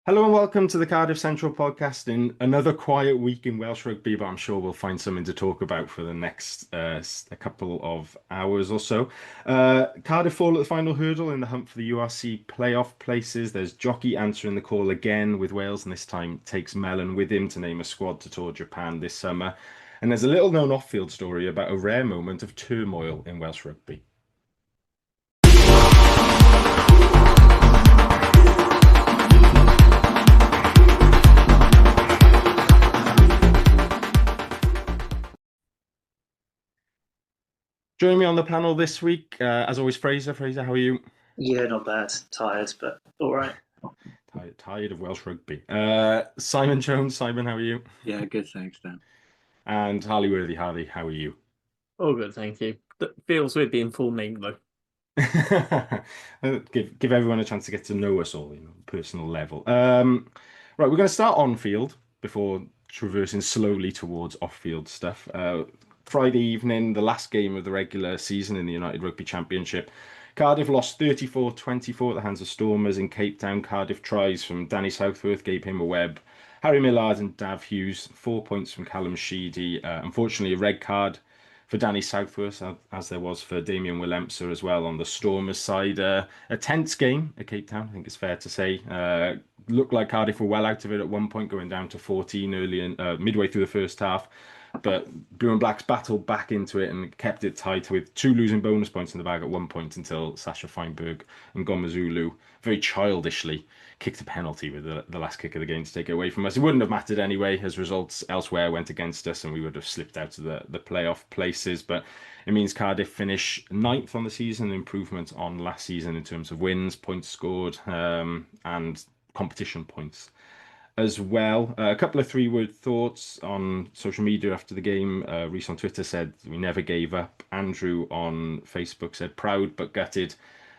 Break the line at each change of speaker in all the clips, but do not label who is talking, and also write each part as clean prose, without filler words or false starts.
Hello and welcome to the Cardiff Central podcast. In another quiet week in Welsh rugby, but I'm sure we'll find something to talk about for the next a couple of hours or so. Cardiff fall at the final hurdle in the hunt for the URC playoff places. There's Jockey answering the call again with Wales, and this time takes Mellon with him to name a squad to tour Japan this summer. And there's a little known off-field story about a rare moment of turmoil in Welsh rugby. Joining me on the panel this week, as always, Fraser. Fraser, how are you?
Yeah, not bad. Tired, but all right.
Tired of Welsh rugby. Simon Jones. Simon, how are you?
Yeah, good. Thanks, Dan.
And Harley Worthy. Harley, how are you?
All good, thank you. That feels weird being full name though.
Give everyone a chance to get to know us all, personal level. Right, we're going to start on field before traversing slowly towards off-field stuff. Friday evening, the last game of the regular season in the United Rugby Championship. Cardiff lost 34-24 at the hands of Stormers in Cape Town. Cardiff tries from Danny Southworth gave him a web. Harry Millard and Dav Hughes, 4 points from Callum Sheedy. Unfortunately, a red card for Danny Southworth, as there was for Damien Willemser as well on the Stormers side. A tense game at Cape Town, I think it's fair to say. Looked like Cardiff were well out of it at one point, going down to 14 early in midway through the first half. But Blue and Blacks battled back into it and kept it tight with two losing bonus points in the bag at one point until Sasha Feinberg and Gomazulu very childishly kicked a penalty with the last kick of the game to take it away from us. It wouldn't have mattered anyway, as results elsewhere went against us and we would have slipped out of the playoff places. But it means Cardiff finish ninth on the season, improvement on last season in terms of wins, points scored, and competition points as well. A couple of three-word thoughts on social media after the game. Reese on Twitter said, "We never gave up." Andrew on Facebook said, "Proud but gutted."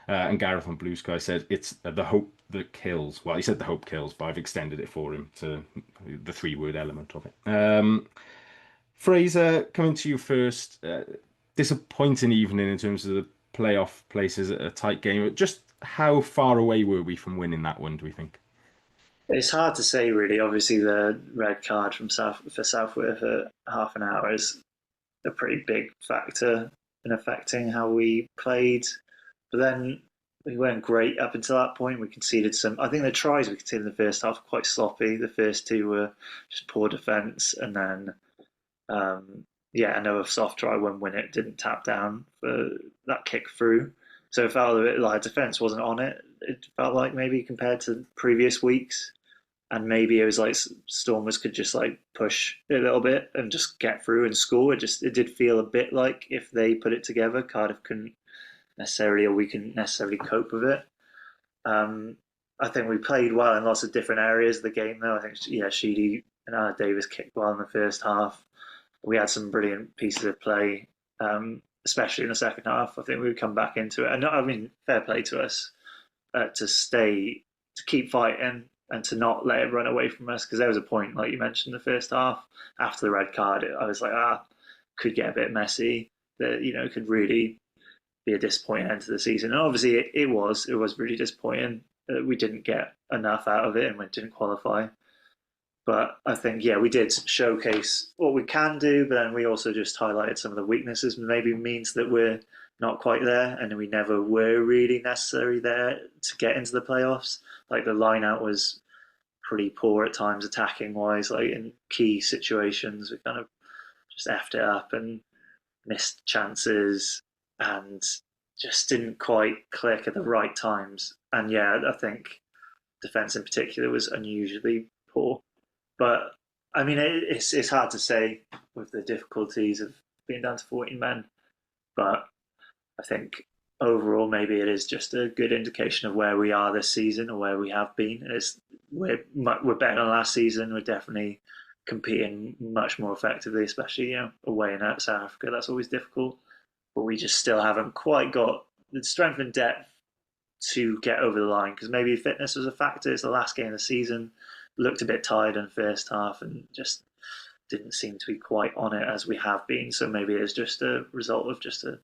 And Gareth on Blue Sky said, "It's the hope that kills." Well, he said the hope kills, but I've extended it for him to the three-word element of it. Fraser, coming to you first. Disappointing evening in terms of the playoff places, a tight game. Just how far away were we from winning that one, do we think?
It's hard to say, really. Obviously, the red card for Southworth at half an hour is a pretty big factor in affecting how we played. But then we weren't great up until that point. We conceded some. I think the tries we conceded in the first half were quite sloppy. The first two were just poor defence, and then yeah, another soft try when it didn't tap down for that kick through. So it felt a bit like defence wasn't on it. It felt like maybe compared to previous weeks, and maybe it was like Stormers could just like push a little bit and just get through and score. It did feel a bit like if they put it together, Cardiff couldn't necessarily, or we couldn't necessarily cope with it. Um, I think we played well in lots of different areas of the game, though. I think yeah, Sheedy and Davis kicked well in the first half. We had some brilliant pieces of play, especially in the second half. I think we would come back into it, and I mean, fair play to us to keep fighting and to not let it run away from us. Because there was a point, like you mentioned, the first half after the red card, I was like, could get a bit messy. That could really be a disappointing end to the season. And obviously, it was really disappointing. We didn't get enough out of it, and we didn't qualify. But I think, yeah, we did showcase what we can do, but then we also just highlighted some of the weaknesses. Maybe means that we're not quite there, and we never were really necessarily there to get into the playoffs. Like the line out was pretty poor at times, attacking wise. Like in key situations, we kind of just effed it up and missed chances and just didn't quite click at the right times. And yeah, I think defense in particular was unusually poor. But I mean, it's hard to say with the difficulties of being down to 14 men. But I think overall, maybe it is just a good indication of where we are this season or where we have been. We're better than last season. We're definitely competing much more effectively, especially away in South Africa. That's always difficult, but we just still haven't quite got the strength and depth to get over the line because maybe fitness was a factor. It's the last game of the season. Looked a bit tired in the first half and just didn't seem to be quite on it as we have been. So maybe it's just a result of just a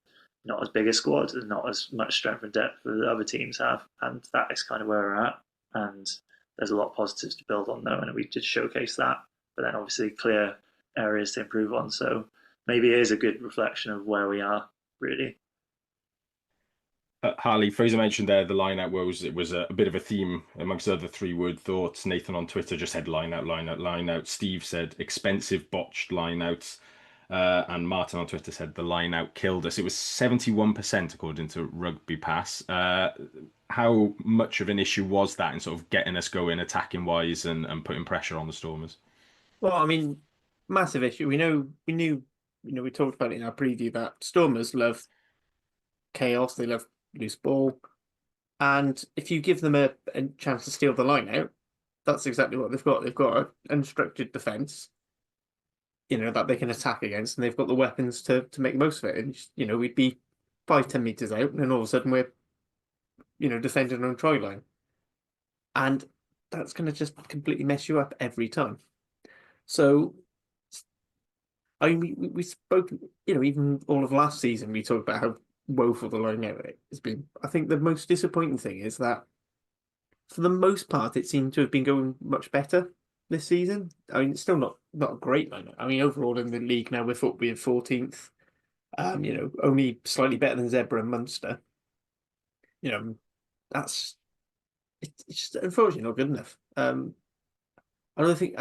not as big a squad and not as much strength and depth as the other teams have. And that is kind of where we're at. And there's a lot of positives to build on though, and we did showcase that. But then obviously clear areas to improve on. So maybe it is a good reflection of where we are really.
Harley, Fraser mentioned there the line out woes. It was a bit of a theme amongst other three-word thoughts. Nathan on Twitter just said line out, line out, line out. Steve said expensive botched line outs. And Martin on Twitter said the line out killed us. It was 71% according to Rugby Pass. How much of an issue was that in sort of getting us going attacking wise and putting pressure on the Stormers?
Well, I mean, massive issue. We talked about it in our preview that Stormers love chaos. They love loose ball. And if you give them a chance to steal the line out, that's exactly what they've got. They've got an unstructured defence, that they can attack against, and they've got the weapons to make most of it. And, we'd be 5-10 meters out, and then all of a sudden we're, defending on try line. And that's going to just completely mess you up every time. So, I mean, we spoke, even all of last season, we talked about how woeful the line out has been. I think the most disappointing thing is that for the most part, it seemed to have been going much better this season. I mean, it's still not a great line. I mean, overall in the league now, we're 14th. Only slightly better than Zebra and Munster. That's it's just unfortunately not good enough. I don't think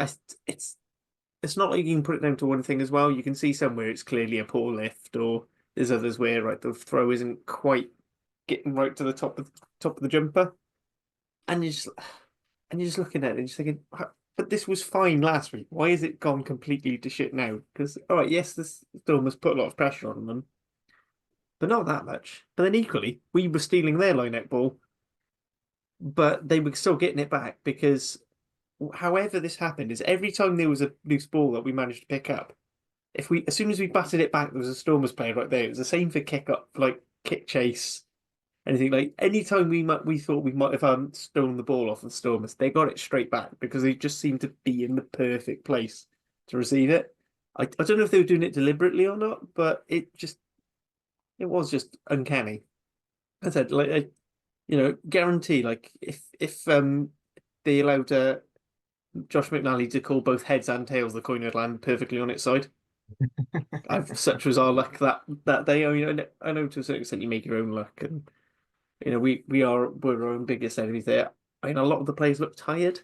it's not like you can put it down to one thing as well. You can see somewhere it's clearly a poor lift, or there's others where the throw isn't quite getting right to the top of the jumper, and you're just looking at it and just thinking, but this was fine last week. Why is it gone completely to shit now? Because all right, yes, the Stormers put a lot of pressure on them, but not that much. But then equally, we were stealing their line-out ball, but they were still getting it back because however this happened is every time there was a loose ball that we managed to pick up, as soon as we batted it back, there was a Stormers player right there. It was the same for kick up, like kick chase, anything. Like any time we thought we might have stolen the ball off the Stormers, they got it straight back because they just seemed to be in the perfect place to receive it. I don't know if they were doing it deliberately or not, but it was just uncanny. I said, guarantee, like if they allowed Josh McNally to call both heads and tails, the coin would land perfectly on its side. Such was our luck that day. I mean, I know to a certain extent you make your own luck, and we're our own biggest enemies there. I mean, a lot of the players look tired.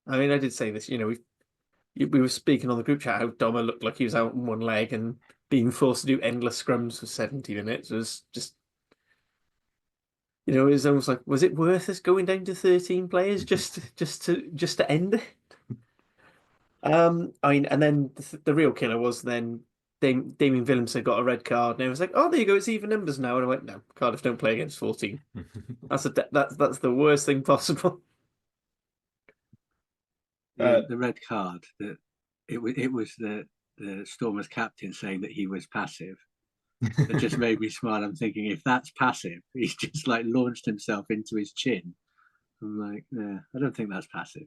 I mean, I did say this. We were speaking on the group chat how Doma looked like he was out on one leg and being forced to do endless scrums for 70 minutes was just. It was almost like, was it worth us going down to 13 players just to end it? I mean, and then the real killer was then Damien Willemse got a red card, and it was like, oh, there you go, it's even numbers now. And I went, no, Cardiff don't play against 14. That's the worst thing possible.
The red card, that it was the Stormers captain saying that he was passive. It just made me smile. I'm thinking, if that's passive, he's just like launched himself into his chin. I'm like, yeah, I don't think that's passive.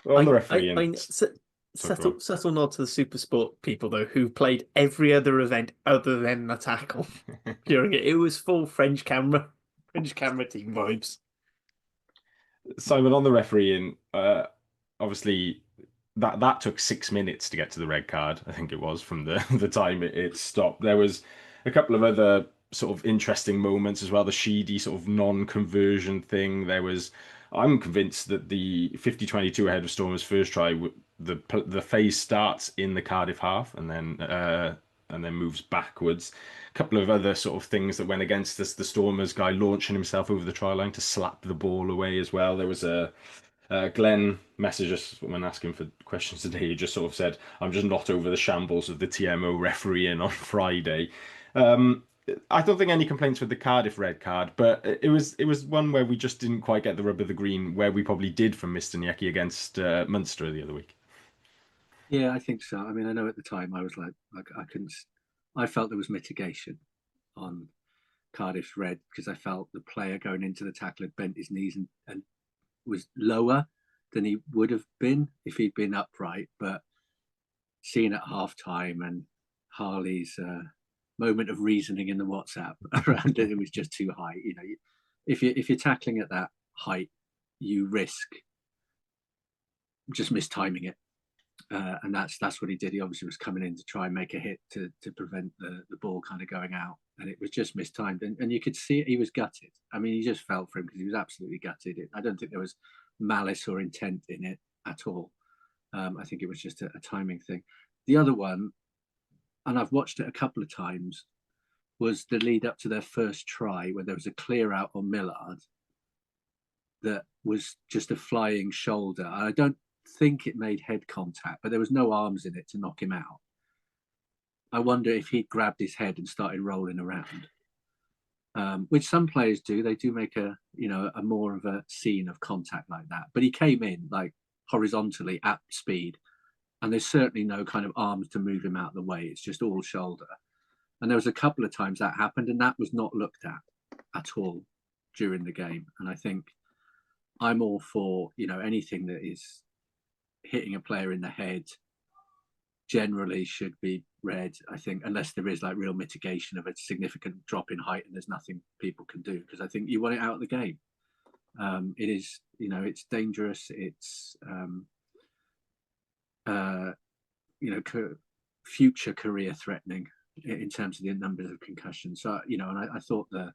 Well, the referee
subtle nod to the super sport people though, who played every other event other than the tackle during it. It was full French camera team vibes.
Simon, on the refereeing, obviously that took 6 minutes to get to the red card. I think it was from the time it stopped. There was a couple of other sort of interesting moments as well. The Sheedy sort of non-conversion thing. I'm convinced that the 50-22 ahead of Stormers' first try, the phase starts in the Cardiff half and then moves backwards. A couple of other sort of things that went against us. The Stormers guy launching himself over the try line to slap the ball away as well. There was Glenn messaged us when asking for questions today. He just sort of said, I'm just not over the shambles of the TMO refereeing on Friday. I don't think any complaints with the Cardiff red card, but it was one where we just didn't quite get the rub of the green where we probably did from Mr. Jockey against Munster the other week.
Yeah, I think so. I mean, I know at the time I was like I felt there was mitigation on Cardiff's red because I felt the player going into the tackle had bent his knees and was lower than he would have been if he'd been upright. But seeing at half time and Harley's moment of reasoning in the WhatsApp around it was just too high. If you're tackling at that height, you risk just mistiming it. And that's what he did. He obviously was coming in to try and make a hit to prevent the ball kind of going out, and it was just mistimed. And you could see it, he was gutted. I mean, you just felt for him because he was absolutely gutted. I don't think there was malice or intent in it at all. I think it was just a timing thing. The other one, and I've watched it a couple of times, was the lead up to their first try where there was a clear out on Millard that was just a flying shoulder. I don't think it made head contact, but there was no arms in it to knock him out. I wonder if he grabbed his head and started rolling around, which some players do. They do make a more of a scene of contact like that. But he came in like horizontally at speed, and there's certainly no kind of arms to move him out of the way. It's just all shoulder. And there was a couple of times that happened, and that was not looked at all during the game. And I think I'm all for anything that is hitting a player in the head generally should be red, I think, unless there is like real mitigation of a significant drop in height and there's nothing people can do, because I think you want it out of the game. It is, it's dangerous. It's, future career threatening in terms of the numbers of concussions. So, and I thought the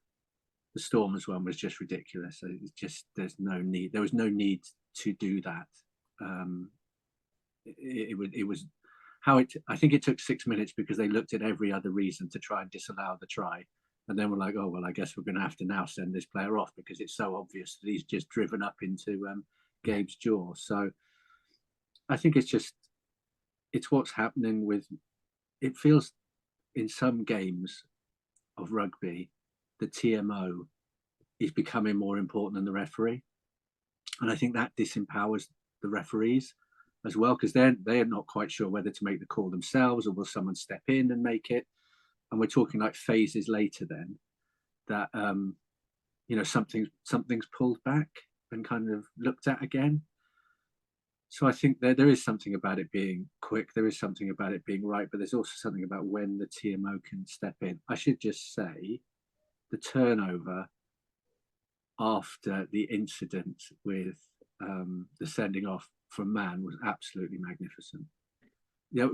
Stormers one was just ridiculous. It's just, there was no need to do that. It was how I think it took 6 minutes because they looked at every other reason to try and disallow the try, and then we're like, oh well, I guess we're going to have to now send this player off because it's so obvious that he's just driven up into Gabe's jaw. So I think it's what's happening with it. Feels in some games of rugby the TMO is becoming more important than the referee, and I think that disempowers the referees as well, because they're not quite sure whether to make the call themselves or will someone step in and make it. And we're talking like phases later then that something's pulled back and kind of looked at again. So I think there is something about it being quick, there is something about it being right, but there's also something about when the TMO can step in. I should just say the turnover after the incident with the sending off from Man was absolutely magnificent.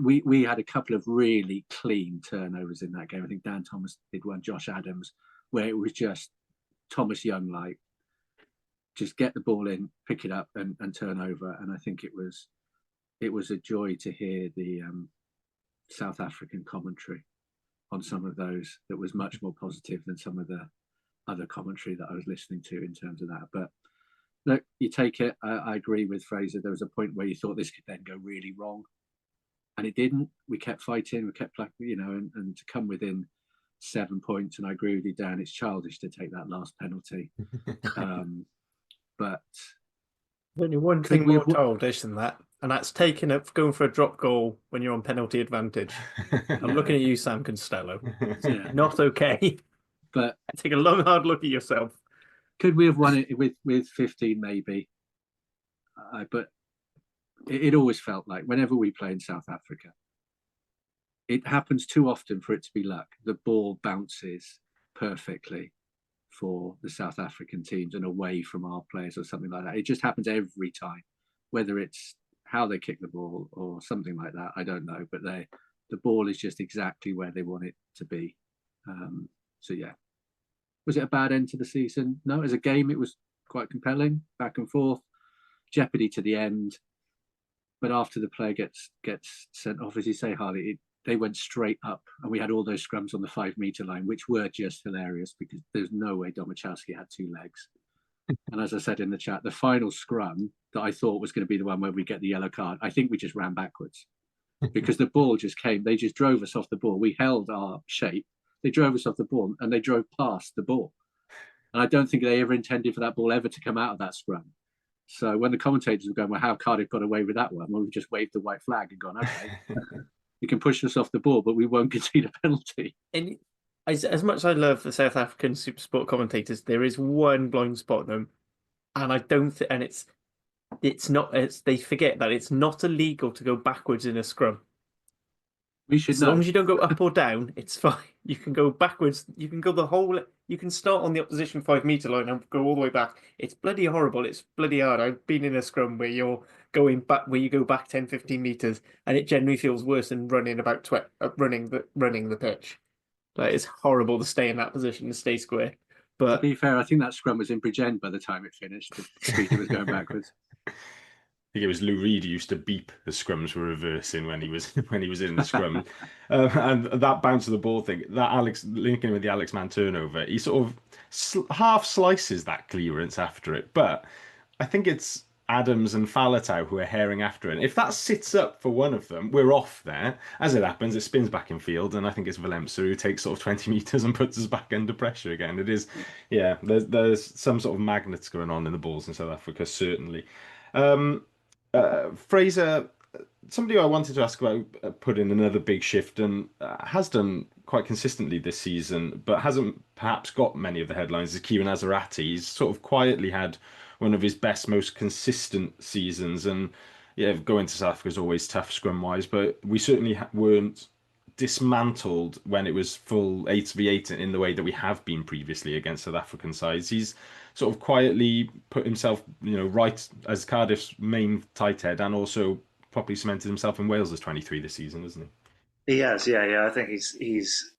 We had a couple of really clean turnovers in that game. I think Dan Thomas did one, Josh Adams, where it was just Thomas Young like, just get the ball in, pick it up and turn over. And I think it was a joy to hear the South African commentary on some of those that was much more positive than some of the other commentary that I was listening to in terms of that. But look, you take it. I agree with Fraser. There was a point where you thought this could then go really wrong, and it didn't. We kept fighting. We kept, and to come within 7 points. And I agree with you, Dan. It's childish to take that last penalty. But
only one thing more childish than that, and that's going for a drop goal when you're on penalty advantage. I'm looking at you, Sam Costello.
Yeah.
Not okay.
But
take a long, hard look at yourself.
Could we have won it with 15 maybe? But it always felt like whenever we play in South Africa, it happens too often for it to be luck. The ball bounces perfectly for the South African teams and away from our players or something like that. It just happens every time, whether it's how they kick the ball or something like that. I don't know, but the ball is just exactly where they want it to be. So yeah. Was it a bad end to the season? No, as a game, it was quite compelling, back and forth, jeopardy to the end. But after the player gets sent off, as you say, Harley, they went straight up, and we had all those scrums on the 5 metre line, which were just hilarious because there's no way Domachowski had 2 legs. And as I said in the chat, the final scrum that I thought was going to be the one where we get the yellow card, I think we just ran backwards because the ball just came. They just drove us off the ball. We held our shape. They drove us off the ball and they drove past the ball. And I don't think they ever intended for that ball ever to come out of that scrum. So when the commentators were going, well, how Cardiff got away with that one? Well, we just waved the white flag and gone, okay, you can push us off the ball, but we won't concede a penalty.
And as much as I love the South African Super Sport commentators, there is one blind spot in them. And I don't think, and they forget that it's not illegal to go backwards in a scrum.
We should
as long as you don't go up or down, it's fine. You can go backwards. You can go you can start on the opposition 5 metre line and go all the way back. It's bloody horrible. It's bloody hard. I've been in a scrum where you're going back where you go back 10, 15 meters, and it generally feels worse than running running the pitch. Like, it's horrible to stay in that position and stay square.
To
But
be fair, I think that scrum was in Bridgend by the time it finished. The speed it was going backwards.
I think it was Lou Reed who used to beep the scrums were reversing when he was in the scrum, and that bounce of the ball thing. That Alex linking with the Alex Mann turnover, he sort of half slices that clearance after it, but I think it's Adams and Falatau who are herring after it. If that sits up for one of them, we're off there. As it happens, it spins back in field, and I think it's Valemsa who takes sort of 20 meters and puts us back under pressure again. It is, yeah. There's some sort of magnets going on in the balls in South Africa, certainly. Fraser, somebody I wanted to ask about put in another big shift and has done quite consistently this season, but hasn't perhaps got many of the headlines, is Kieran Azarati. He's sort of quietly had one of his best, most consistent seasons. And yeah, going to South Africa is always tough scrum wise, but we certainly weren't dismantled when it was full 8v8 in the way that we have been previously against South African sides. He's sort of quietly put himself, right as Cardiff's main tight head, and also properly cemented himself in Wales as 23 this season, hasn't
He has, yeah. I think he's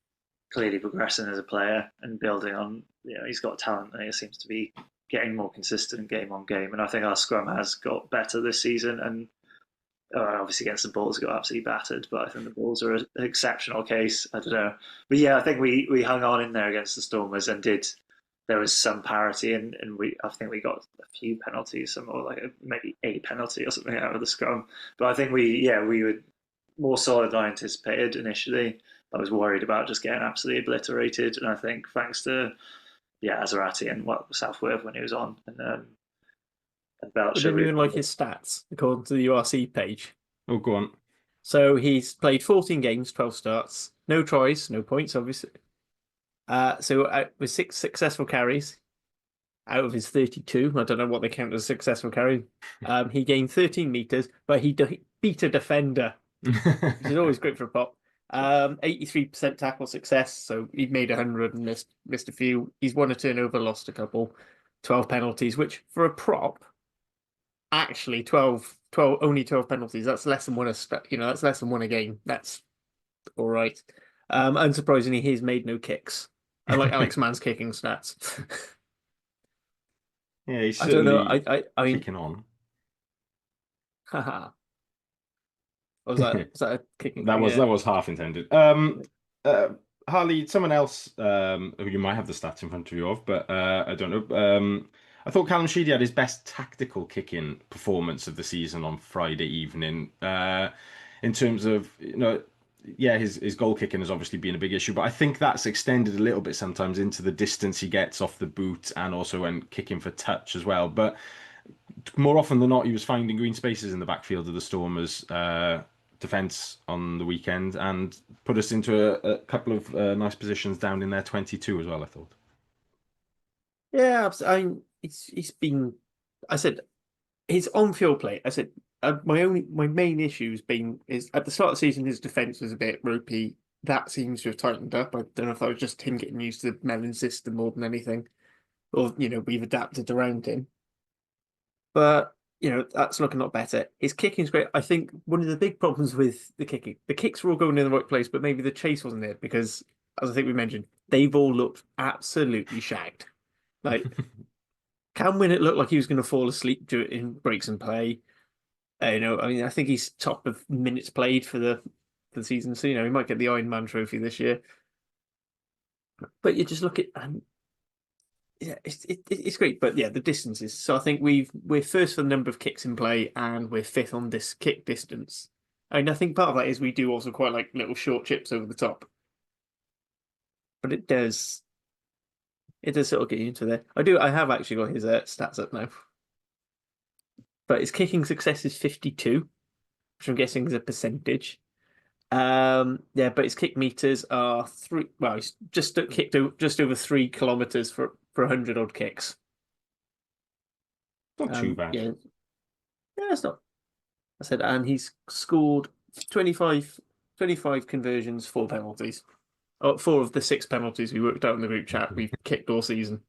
clearly progressing as a player and building on. He's got talent, and he seems to be getting more consistent game on game. And I think our scrum has got better this season. And obviously against the Bulls, got absolutely battered. But I think the Bulls are an exceptional case. I don't know, but yeah, I think we hung on in there against the Stormers and did. There was some parity, and I think we got a few penalties, or like maybe a penalty or something out of the scrum. But I think we were more solid than I anticipated initially. I was worried about just getting absolutely obliterated, and I think thanks to Azarati and Southworth when he was on, and Belcher.
I didn't even like his stats according to the URC page.
Oh, go on.
So he's played 14 games, 12 starts, no tries, no points, obviously. So with 6 successful carries out of his 32, I don't know what they count as a successful carry. He gained 13 meters, but he beat a defender, which is always great for a pop. 83% tackle success, so he made 100 and missed a few. He's won a turnover, lost a couple, 12 penalties, which for a prop, actually 12 only 12 penalties. That's less than one that's less than one a game. That's all right. Unsurprisingly, he's made no kicks. I like Alex Mann's kicking stats.
Yeah, he's
I don't know.
certainly
I mean,
kicking on.
haha. Was that a kicking?
That was half intended. Harley, someone else who you might have the stats in front of you of, but I don't know. I thought Callum Sheedy had his best tactical kicking performance of the season on Friday evening. In terms of his goal kicking has obviously been a big issue, but I think that's extended a little bit sometimes into the distance he gets off the boot and also when kicking for touch as well. But more often than not, he was finding green spaces in the backfield of the Stormers' defence on the weekend and put us into a couple of nice positions down in their 22 as well, I thought.
Yeah, he's been. I said his on-field play. I said my main issue is at the start of the season his defence was a bit ropey. That seems to have tightened up. I don't know if that was just him getting used to the Mellon system more than anything, or we've adapted around him. But that's looking a lot better. His kicking's great. I think one of the big problems with the kicks were all going in the right place, but maybe the chase wasn't there because, as I think we mentioned, they've all looked absolutely shagged. Like Cam Winnett looked like he was going to fall asleep in breaks and play. I think he's top of minutes played for the season, so he might get the Iron Man trophy this year. But you just look at it's great, but yeah, the distances. So I think we're first for the number of kicks in play, and we're fifth on this kick distance. I think part of that is we do also quite like little short chips over the top, but it does sort of get you into there. I have actually got his stats up now, but his kicking success is 52, which I'm guessing is a percentage. But his kick meters are 3. Well, he's just kicked just over 3 kilometers for 100 odd kicks.
Not too bad.
Yeah, it's not. I said, and he's scored 25 conversions, 4 penalties. 4 of the 6 penalties we worked out in the group chat we've kicked all season.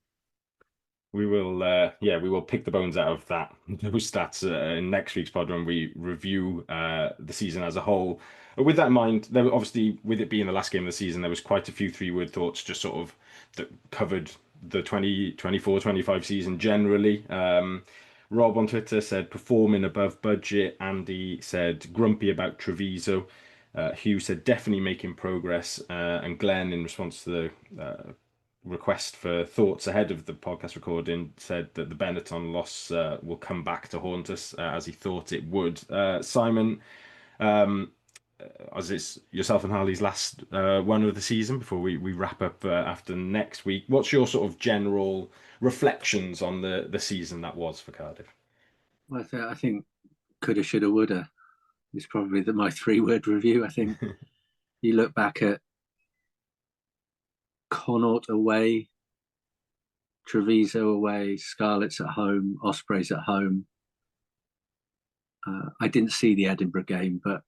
We will, we will pick the bones out of those stats in next week's pod when we review the season as a whole. With that in mind, there obviously, with it being the last game of the season, there was quite a few three-word thoughts just sort of that covered the 2024-25 season generally. Rob on Twitter said performing above budget. Andy said grumpy about Treviso. Hugh said definitely making progress. And Glenn, in response to the request for thoughts ahead of the podcast recording, said that the Benetton loss will come back to haunt us as he thought it would. Simon, as it's yourself and Harley's last one of the season before we wrap up after next week, what's your sort of general reflections on the season that was for Cardiff?
Well, I think coulda, shoulda, woulda is probably my 3-word review. I think you look back at Connaught away, Treviso away, Scarlets at home, Ospreys at home. I didn't see the Edinburgh game, but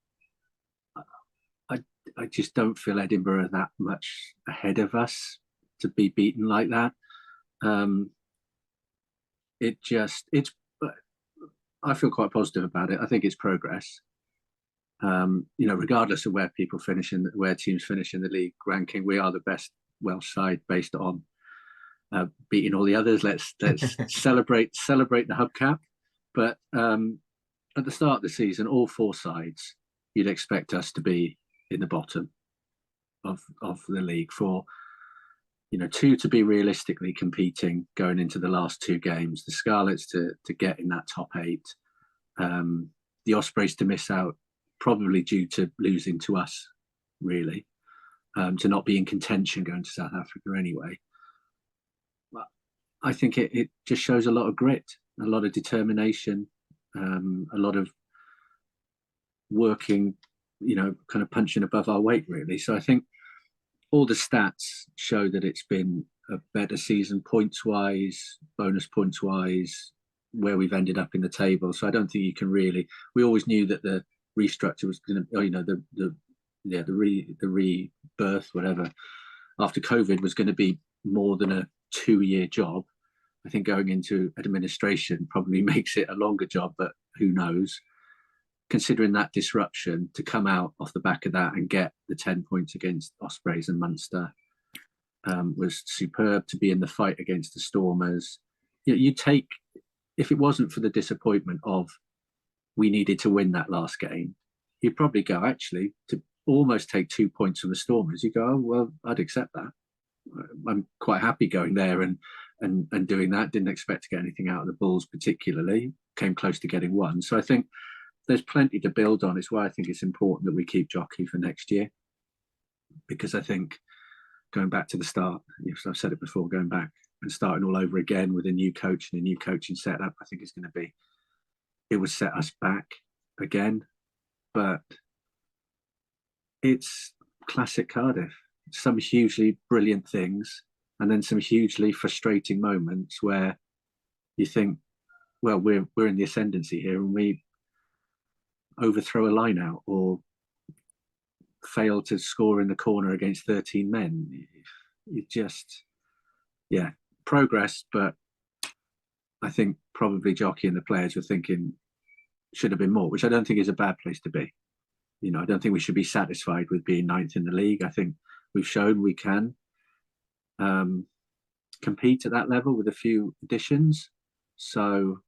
I just don't feel Edinburgh are that much ahead of us to be beaten like that. I feel quite positive about it. I think it's progress. Regardless of where teams finish in the league ranking, we are the best Welsh side based on beating all the others. Let's celebrate the hubcap. But at the start of the season, all 4 sides, you'd expect us to be in the bottom of the league. For 2 to be realistically competing going into the last 2 games, the Scarlets to get in that top 8, the Ospreys to miss out probably due to losing to us, really, to not be in contention going to South Africa anyway. But I think it just shows a lot of grit, a lot of determination, a lot of working, kind of punching above our weight, really. So I think all the stats show that it's been a better season, points-wise, bonus points-wise, where we've ended up in the table. So I don't think you can really. We always knew that the restructure was going to, the rebirth, whatever, after COVID was going to be more than a 2-year job. I think going into administration probably makes it a longer job, but who knows? Considering that disruption, to come out off the back of that and get the 10 points against Ospreys and Munster was superb. To be in the fight against the Stormers, if it wasn't for the disappointment of we needed to win that last game, you'd probably go, actually, to almost take 2 points from the Stormers, you go, oh, well, I'd accept that. I'm quite happy going there and doing that. Didn't expect to get anything out of the Bulls particularly. Came close to getting 1. So I think there's plenty to build on. It's why I think it's important that we keep Jockey for next year. Because I think going back to the start, I've said it before, going back and starting all over again with a new coach and a new coaching setup, I think it would set us back again. But it's classic Cardiff. Some hugely brilliant things and then some hugely frustrating moments where you think, well, we're in the ascendancy here and we overthrow a line out or fail to score in the corner against 13 men. It just, progress, but I think probably Jockey and the players were thinking should have been more, which I don't think is a bad place to be. I don't think we should be satisfied with being 9th in the league. I think we've shown we can compete at that level with a few additions. So,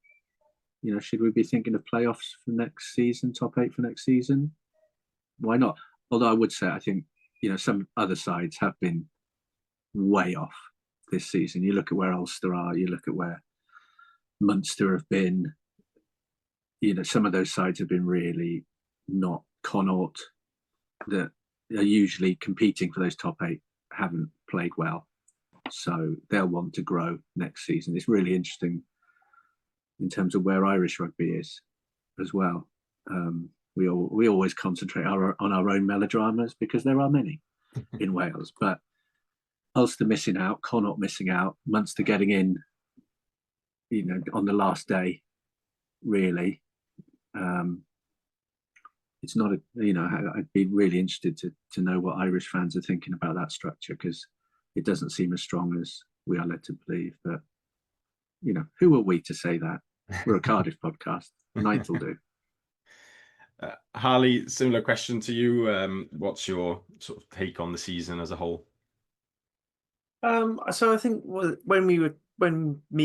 should we be thinking of playoffs for next season, top 8 for next season? Why not? Although I would say, I think, some other sides have been way off this season. You look at where Ulster are, you look at where Munster have been, some of those sides have been really not. Connaught, that are usually competing for those top 8, haven't played well. So they'll want to grow next season. It's really interesting in terms of where Irish rugby is as well. We always concentrate on our own melodramas because there are many in Wales. But Ulster missing out, Connaught missing out, Munster getting in, on the last day, really. It's not I'd be really interested to know what Irish fans are thinking about that structure, because it doesn't seem as strong as we are led to believe. But who are we to say that? We're a Cardiff podcast. Ninth will do.
Harley, similar question to you. What's your sort of take on the season as a whole?
So I think when me,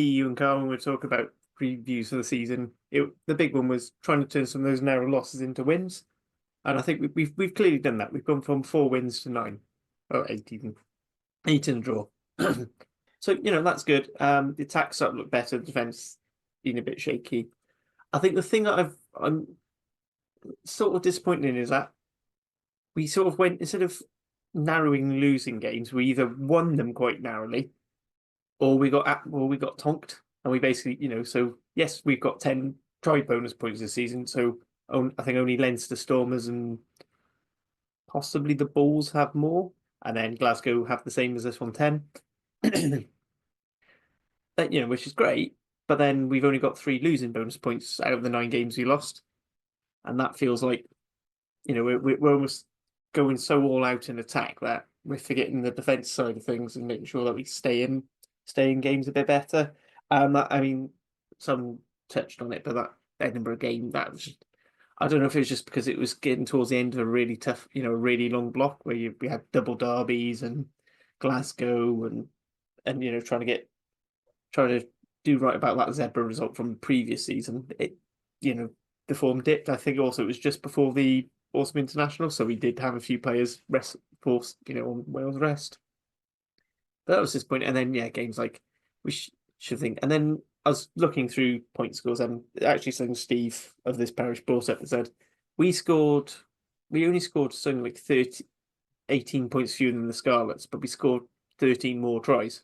you, and Carwin were talking about previews for the season, the big one was trying to turn some of those narrow losses into wins, and I think we've clearly done that. We've gone from 4 wins to 9, or 8 even, 8 in a draw. So that's good. The attack started to look better. The defense been a bit shaky. I think the thing that I'm sort of disappointed in is that we sort of went, instead of narrowing losing games, we either won them quite narrowly, or we got tonked, and we basically, so yes, we've got 10 try bonus points this season. So I think only Leinster Stormers and possibly the Bulls have more, and then Glasgow have the same as this one, 10. Which is great, but then we've only got 3 losing bonus points out of the 9 games we lost, and that feels like we're almost going so all out in attack that we're forgetting the defense side of things and making sure that we stay in games a bit better. I mean, some touched on it, but that Edinburgh game, I don't know if it was just because it was getting towards the end of a really tough, really long block where we had double derbies and Glasgow and trying to do right about that zebra result from the previous season. It, the form dipped. I think also it was just before the Autumn International, so we did have a few players forced, on Wales rest. But that was this point. And then games like we should think. And then I was looking through point scores, and actually something Steve of this parish brought up and said we only scored something like 18 points fewer than the Scarlets, but we scored 13 more tries.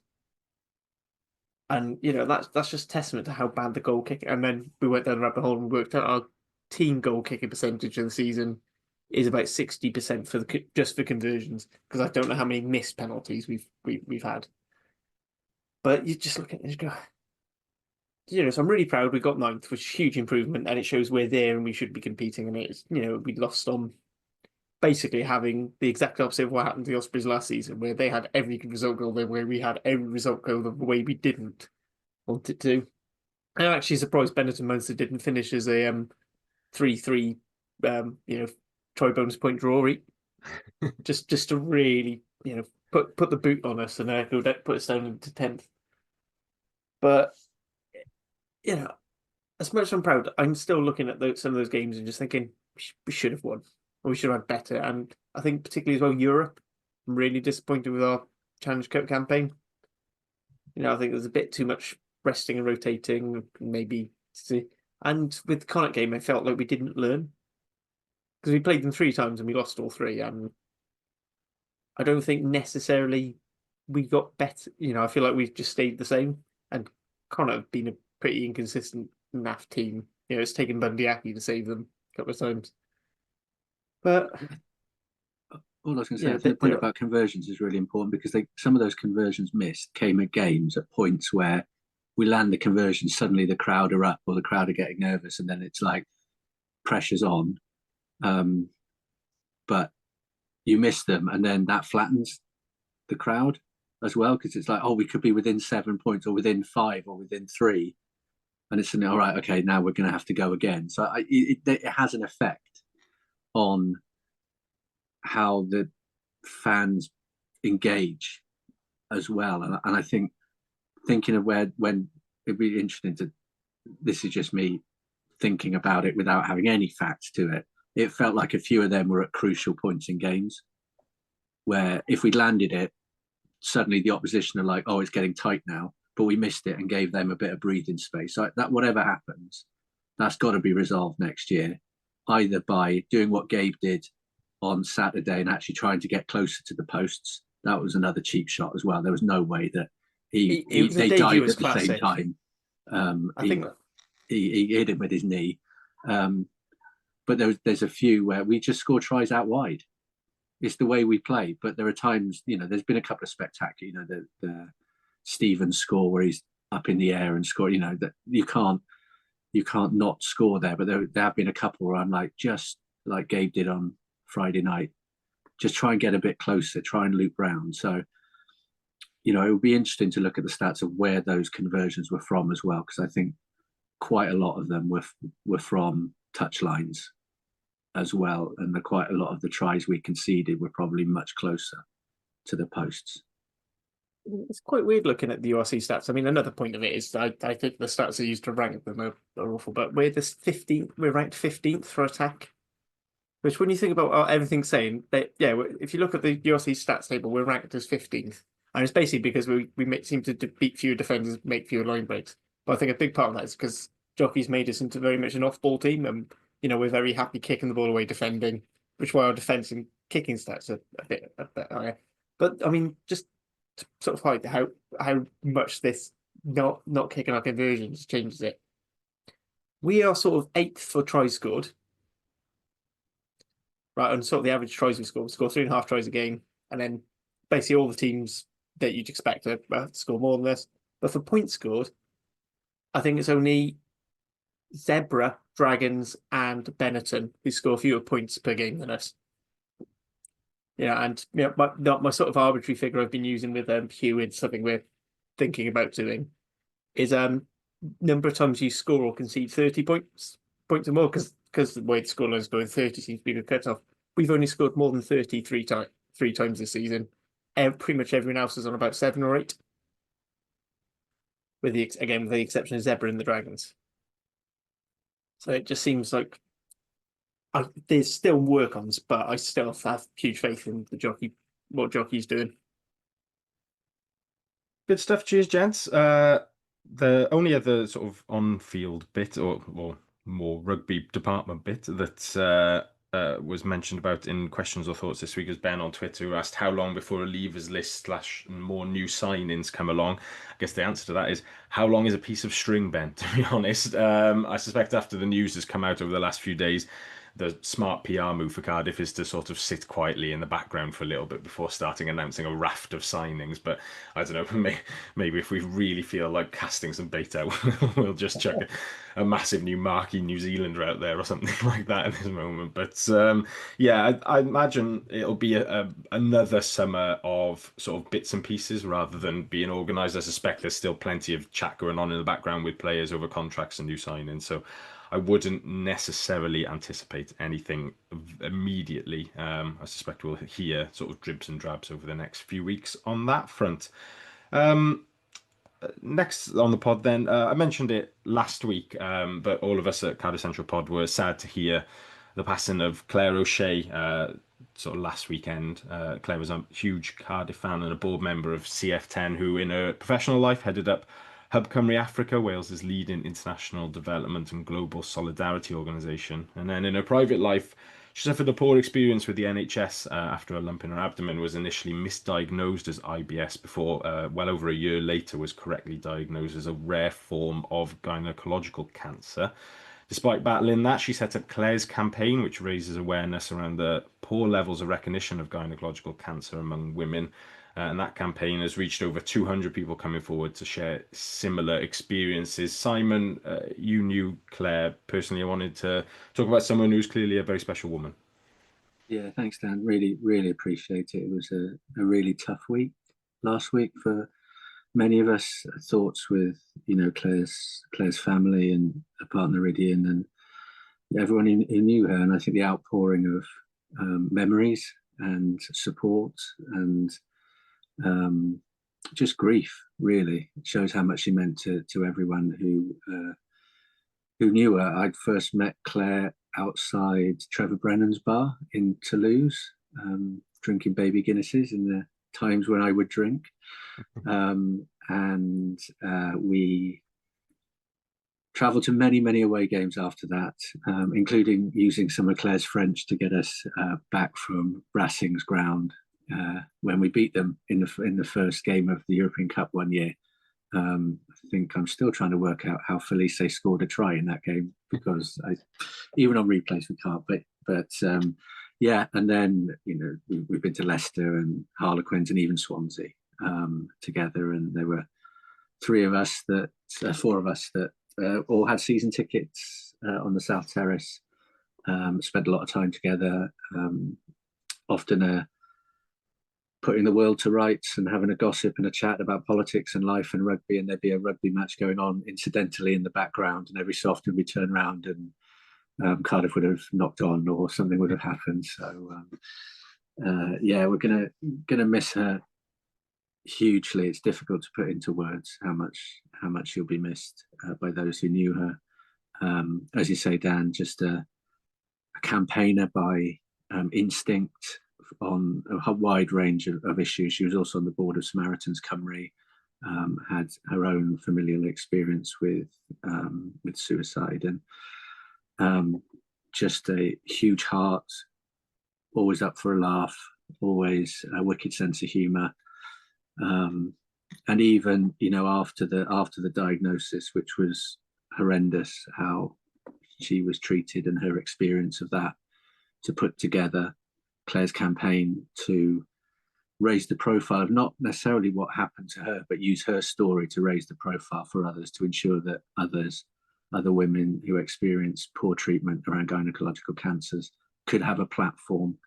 And that's just testament to how bad the goal kicking. And then we went down the rabbit hole and worked out our team goal kicking percentage of the season is about 60% for just for conversions, because I don't know how many missed penalties we've had. But you just look at it and go, so I'm really proud we got 9th, which is a huge improvement, and it shows we're there and we should be competing. And it's we lost on basically having the exact opposite of what happened to the Ospreys last season, where they had every result goal the way we had every result goal the way we didn't want it to. I'm actually surprised Benetton Munster didn't finish as a 3-3 try bonus point draw, just to really put the boot on us and put us down into 10th. But as much as I'm proud, I'm still looking at some of those games and just thinking we should have won. We should have had better. And I think particularly as well, Europe, I'm really disappointed with our Challenge Cup campaign. I think there's a bit too much resting and rotating, maybe. And with the Connacht game, I felt like we didn't learn, because we played them 3 times and we lost all 3. And I don't think necessarily we got better. I feel like we've just stayed the same. And Connacht have been a pretty inconsistent NAF team. It's taken Bundyaki to save them a couple of times. But
all I was going to say, the point about conversions is really important, because some of those conversions missed came at games at points where we land the conversion, suddenly the crowd are up or the crowd are getting nervous, and then it's like pressure's on. But you miss them, and then that flattens the crowd as well, because it's like, we could be within 7 points or within 5 or within 3, and it's all right, okay, now we're going to have to go again. So it has an effect on how the fans engage as well. And I think thinking of when it'd be interesting this is just me thinking about it without having any facts to it. It felt like a few of them were at crucial points in games where if we'd landed it, suddenly the opposition are like, it's getting tight now, but we missed it and gave them a bit of breathing space. So that whatever happens, that's got to be resolved next year, either by doing what Gabe did on Saturday and actually trying to get closer to the posts. That was another cheap shot as well. There was no way that they died at the same time. I think he hit him with his knee. But there's a few where we just score tries out wide. It's the way we play. But there are times, there's been a couple of spectacular, the Stevens score where he's up in the air and score, that you can't not score there. But there have been a couple where I'm like, just like Gabe did on Friday night, just try and get a bit closer, try and loop round. So it would be interesting to look at the stats of where those conversions were from as well, because I think quite a lot of them were from touchlines as well, and quite a lot of the tries we conceded were probably much closer to the posts.
It's quite weird looking at the URC stats. I mean, another point of it is I think the stats are used to rank them are awful, but we're ranked 15th for attack. Which, when you think about what everything's saying, if you look at the URC stats table, we're ranked as 15th. And it's basically because we seem to beat fewer defenders, make fewer line breaks. But I think a big part of that is because Jockey's made us into very much an off-ball team, and we're very happy kicking the ball away, defending, which is why our defence and kicking stats are a bit higher. But I mean, just to sort of hide how much this not kicking our conversions changes it. We are sort of 8th for tries scored. Right, and sort of the average tries we score 3.5 tries a game, and then basically all the teams that you'd expect to score more than this. But for points scored, I think it's only Zebra, Dragons, and Benetton who score fewer points per game than us. And my sort of arbitrary figure I've been using with Hugh, it's something we're thinking about doing, is number of times you score or concede 30 points or more, because the way the scoreline is going, 30 seems to be the cut-off. We've only scored more than 33 times this season. Pretty much everyone else is on about 7 or 8. With the exception of Zebra and the Dragons. So it just seems like there's still work on, but I still have huge faith in what Jockey's doing.
Good stuff. Cheers, gents. The only other sort of on-field bit or more rugby department bit that was mentioned about in questions or thoughts this week was Ben on Twitter, who asked how long before a leavers list / more new signings come along. I guess the answer to that is, how long is a piece of string, Ben, to be honest. I suspect after the news has come out over the last few days, the smart PR move for Cardiff is to sort of sit quietly in the background for a little bit before starting announcing a raft of signings. But I don't know, maybe if we really feel like casting some bait out, we'll just chuck a massive new marquee New Zealander out there or something like that at this moment. But I imagine it'll be another summer of sort of bits and pieces rather than being organised. I suspect there's still plenty of chat going on in the background with players over contracts and new signings. So I wouldn't necessarily anticipate anything immediately. I suspect we'll hear sort of dribs and drabs over the next few weeks on that front. Next on the pod then, I mentioned it last week, but all of us at Cardiff Central Pod were sad to hear the passing of Claire O'Shea sort of last weekend. Claire was a huge Cardiff fan and a board member of CF10, who in her professional life headed up Hub Cymru Africa, Wales's leading international development and global solidarity organisation. And then in her private life, she suffered a poor experience with the NHS after a lump in her abdomen was initially misdiagnosed as IBS before, well over a year later, was correctly diagnosed as a rare form of gynecological cancer. Despite battling that, she set up Claire's campaign, which raises awareness around the poor levels of recognition of gynecological cancer among women. And that campaign has reached over 200 people coming forward to share similar experiences. Simon, you knew Claire personally. I wanted to talk about someone who's clearly a very special woman.
Yeah, thanks, Dan. Really, really appreciate it. It was a really tough week last week for many of us. Thoughts with Claire's family and her partner Idian and everyone who knew her. And I think the outpouring of memories and support and just grief really shows how much she meant to everyone who knew her. I'd first met Claire outside Trevor Brennan's bar in Toulouse, drinking baby Guinnesses in the times when I would drink, and we travelled to many away games after that, including using some of Claire's French to get us back from Racing's ground when we beat them in the first game of the European Cup one year. I think I'm still trying to work out how Felice scored a try in that game, because even on replays we can't. But and then we've been to Leicester and Harlequins and even Swansea together, and there were four of us that all had season tickets on the South Terrace. Spent a lot of time together. Often putting the world to rights and having a gossip and a chat about politics and life and rugby, and there'd be a rugby match going on incidentally in the background, and every so often we turn around and Cardiff would have knocked on or something would have happened. So yeah, we're gonna miss her hugely. It's difficult to put into words how much she'll be missed by those who knew her. As you say, Dan, just a campaigner by instinct on a wide range of issues. She was also on the board of Samaritans Cymru, had her own familial experience with suicide, and just a huge heart, always up for a laugh, always a wicked sense of humour. And even, you know, after the diagnosis, which was horrendous, how she was treated and her experience of that, to put together Claire's campaign to raise the profile of not necessarily what happened to her, but use her story to raise the profile for others, to ensure that other women who experience poor treatment around gynecological cancers could have a platform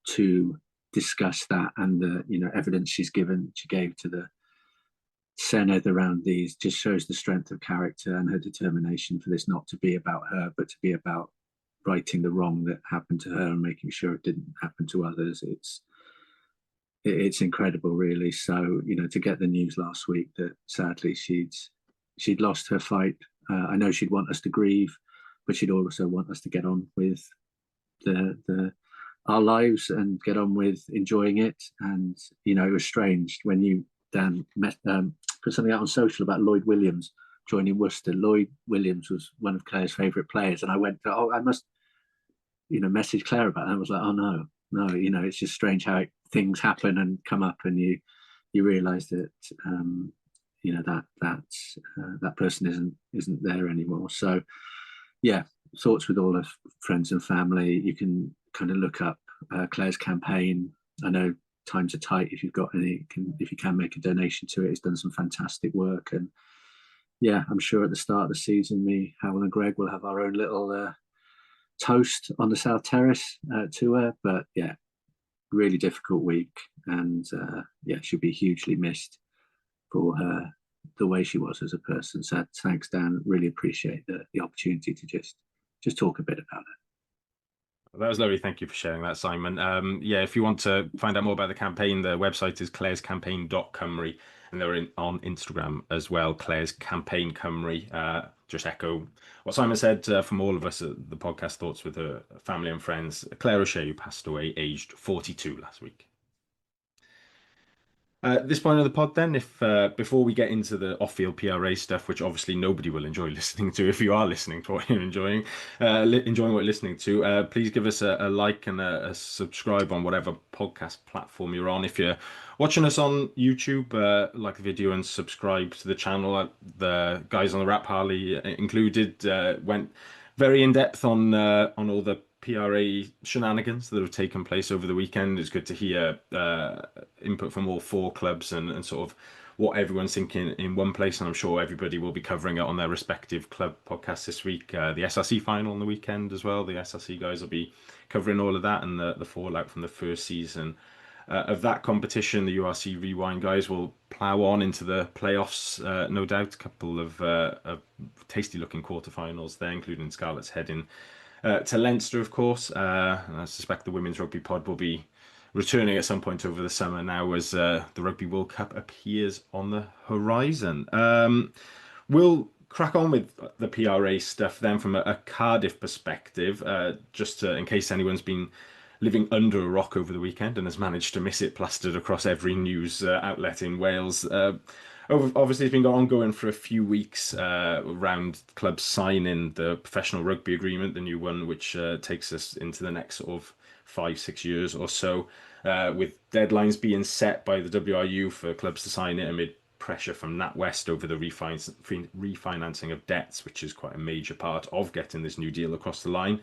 to discuss that. And the, you know, evidence she gave to the Senedd around these just shows the strength of character and her determination for this not to be about her, but to be about righting the wrong that happened to her and making sure it didn't happen to others. It's incredible, really. So, you know, to get the news last week that sadly she'd lost her fight. I know she'd want us to grieve, but she'd also want us to get on with our lives and get on with enjoying it. And, you know, it was strange when you, Dan, put something out on social about Lloyd Williams joining Worcester. Lloyd Williams was one of Claire's favourite players, and I went, oh, I must, you know, message Claire about that. I was like, oh no, you know, it's just strange how things happen and come up, and you realise that you know that person isn't there anymore. So yeah, thoughts with all of friends and family. You can kind of look up Claire's campaign. I know times are tight. If you've got if you can make a donation to it, it's done some fantastic work. And yeah, I'm sure at the start of the season, me, Howell and Greg will have our own little toast on the South Terrace to her. But yeah, really difficult week, and yeah, she'll be hugely missed for the way she was as a person. So thanks, Dan. Really appreciate the opportunity to just talk a bit about it.
That was lovely. Thank you for sharing that, Simon. Yeah, if you want to find out more about the campaign, the website is clairescampaign.cymru, and they're on Instagram as well, Claire's Campaign Cymru. Just echo what Simon said from all of us at the podcast Thoughts with her family and friends. Claire O'Shea, who passed away aged 42 last week. At this point of the pod, then, if before we get into the off-field PRA stuff, which obviously nobody will enjoy listening to, if you are listening to what you're enjoying what you're listening to, please give us a like and a subscribe on whatever podcast platform you're on. If you're watching us on YouTube, like the video and subscribe to the channel. The guys on the Rap Harley included went very in depth on all the PRA shenanigans that have taken place over the weekend. It's good to hear input from all four clubs and sort of what everyone's thinking in one place. And I'm sure everybody will be covering it on their respective club podcasts this week. The SRC final on the weekend as well. The SRC guys will be covering all of that and the fallout from the first season of that competition. The URC Rewind guys will plough on into the playoffs, no doubt. A couple of tasty looking quarterfinals there, including Scarlet's heading to Leinster, of course. And I suspect the Women's Rugby Pod will be returning at some point over the summer now as the Rugby World Cup appears on the horizon. We'll crack on with the PRA stuff then from a Cardiff perspective, just in case anyone's been living under a rock over the weekend and has managed to miss it plastered across every news outlet in Wales. Obviously, it's been ongoing for a few weeks around clubs signing the professional rugby agreement, the new one, which takes us into the next sort of 5-6 years or so, with deadlines being set by the WRU for clubs to sign it amid pressure from NatWest over the refinancing of debts, which is quite a major part of getting this new deal across the line.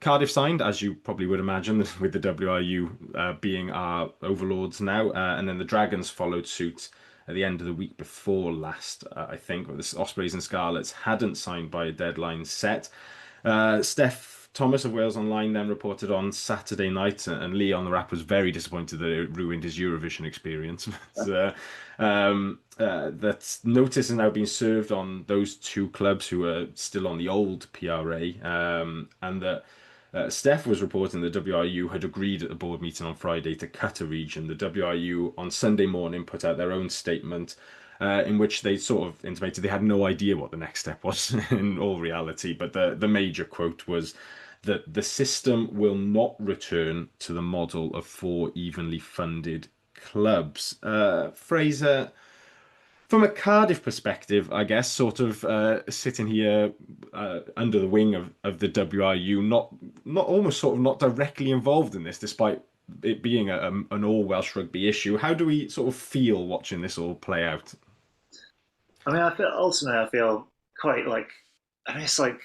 Cardiff signed, as you probably would imagine, with the WRU being our overlords now, and then the Dragons followed suit at the end of the week before last, I think. The Ospreys and Scarlets hadn't signed by a deadline set. Steph Thomas of Wales Online then reported on Saturday night, and Lee on the Wrap was very disappointed that it ruined his Eurovision experience. That notice has now been served on those two clubs who are still on the old PRA, and that Steph was reporting the WRU had agreed at the board meeting on Friday to cut a region. The WRU on Sunday morning put out their own statement in which they sort of intimated they had no idea what the next step was in all reality. But the major quote was that the system will not return to the model of 4 evenly funded clubs. Fraser, from a Cardiff perspective, I guess, sort of sitting here under the wing of the WRU, not almost sort of not directly involved in this, despite it being an all Welsh rugby issue. How do we sort of feel watching this all play out?
I mean, I feel quite like, I mean, it's like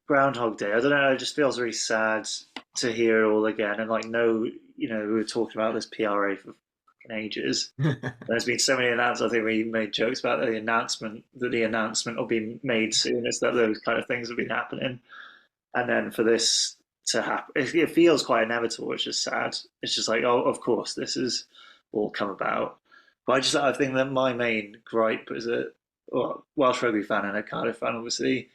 Groundhog Day. I don't know. It just feels really sad to hear it all again. And like, no, we were talking about this PRA for fucking ages. There's been so many announcements. I think we made jokes about the announcement will be made soon. It's that those kind of things have been happening, and then for this to happen, it feels quite inevitable, which is sad. It's just like, oh, of course, this is all come about. But I think that my main gripe as a Welsh rugby fan and a Cardiff fan, obviously,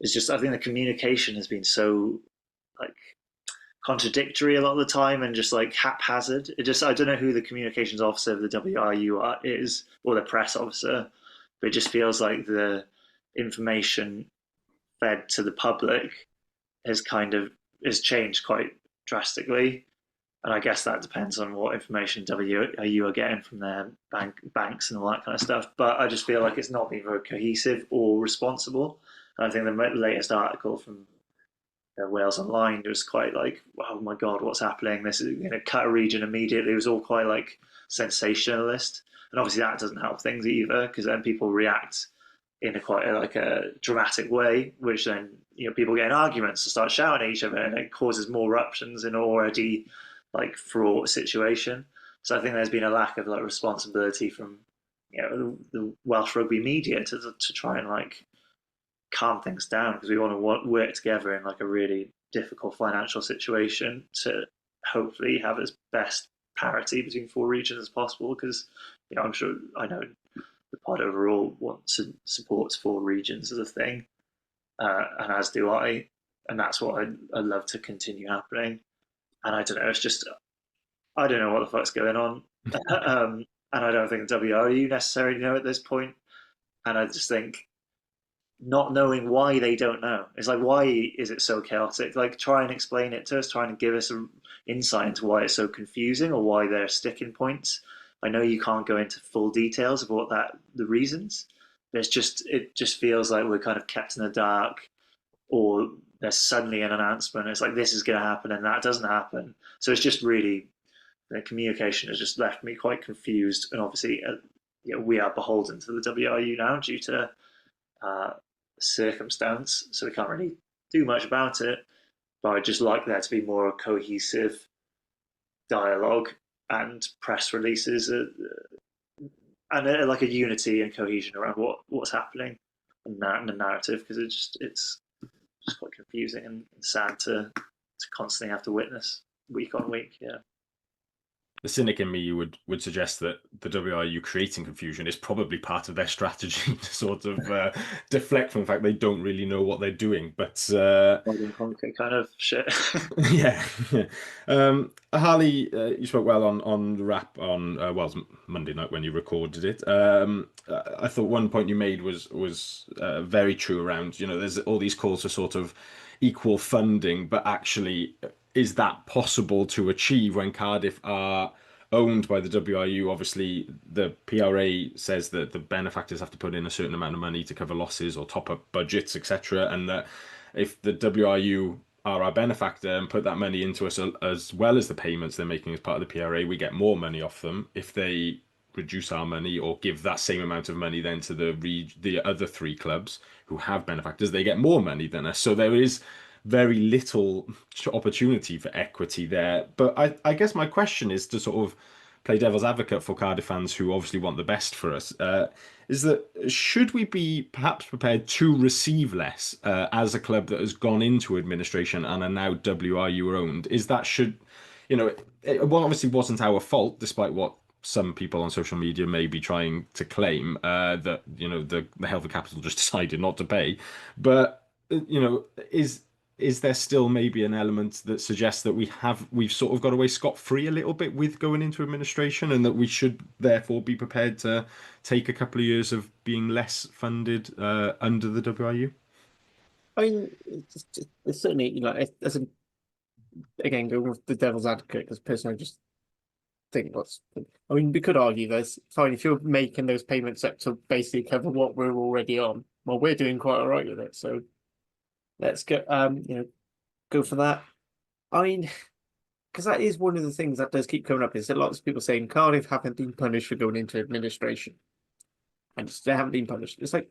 is just I think the communication has been so like contradictory a lot of the time and just like haphazard. I don't know who the communications officer of the WRU is or the press officer, but it just feels like the information fed to the public has changed quite drastically. And I guess that depends on what information WRU are getting from their banks and all that kind of stuff. But I just feel like it's not been very cohesive or responsible. And I think the latest article from Wales Online was quite like, oh my God, what's happening? This is going to cut a region immediately. It was all quite like sensationalist. And obviously that doesn't help things either, because then people react in a dramatic way, which then people get in arguments and start shouting at each other, and it causes more eruptions in an already like fraught situation. So I think there's been a lack of like responsibility from the Welsh rugby media to try and like calm things down, because we want to work together in like a really difficult financial situation to hopefully have as best parity between 4 regions as possible. Because I know the pod overall supports 4 regions as a thing, and as do I, and that's what I'd love to continue happening. And I don't know, it's just I don't know what the fuck's going on, and I don't think WRU necessarily know at this point. And I just think not knowing why they don't know. It's like, why is it so chaotic? Like, try and explain it to us, try and give us an insight into why it's so confusing or why there are sticking points. I know you can't go into full details of the reasons, but it just feels like we're kind of kept in the dark, or there's suddenly an announcement. It's like, this is going to happen and that doesn't happen. So it's just really, the communication has just left me quite confused. And obviously, we are beholden to the WRU now due to circumstance, so we can't really do much about it. But I'd just like there to be more cohesive dialogue and press releases, and like a unity and cohesion around what's happening and the narrative, because it's just quite confusing and sad to constantly have to witness week on week. Yeah.
The cynic in me would suggest that the WRU creating confusion is probably part of their strategy to sort of deflect from the fact they don't really know what they're doing. But
kind of shit.
yeah. Harley, you spoke well on the Wrap on it was Monday night when you recorded it. I thought one point you made was very true around, there's all these calls for sort of equal funding, but actually, is that possible to achieve when Cardiff are owned by the WRU? Obviously, the PRA says that the benefactors have to put in a certain amount of money to cover losses or top up budgets, etc. And that if the WRU are our benefactor and put that money into us as well as the payments they're making as part of the PRA, we get more money off them. If they reduce our money or give that same amount of money then to the other 3 clubs who have benefactors, they get more money than us. So there is very little opportunity for equity there. But I guess my question is to sort of play devil's advocate for Cardiff fans who obviously want the best for us, is that should we be perhaps prepared to receive less as a club that has gone into administration and are now WRU owned? Is that should, it well, obviously wasn't our fault, despite what some people on social media may be trying to claim that the Health and Capital just decided not to pay, but is there still maybe an element that suggests that we've sort of got away scot-free a little bit with going into administration, and that we should therefore be prepared to take a couple of years of being less funded under the WRU?
I mean, it's certainly, as a, again, going with the devil's advocate, because personally, I just think I mean, we could argue there's fine if you're making those payments up to basically cover what we're already on. Well, we're doing quite all right with it, so let's go, go for that. I mean, because that is one of the things that does keep coming up, is that lots of people saying Cardiff haven't been punished for going into administration, and they haven't been punished. It's like,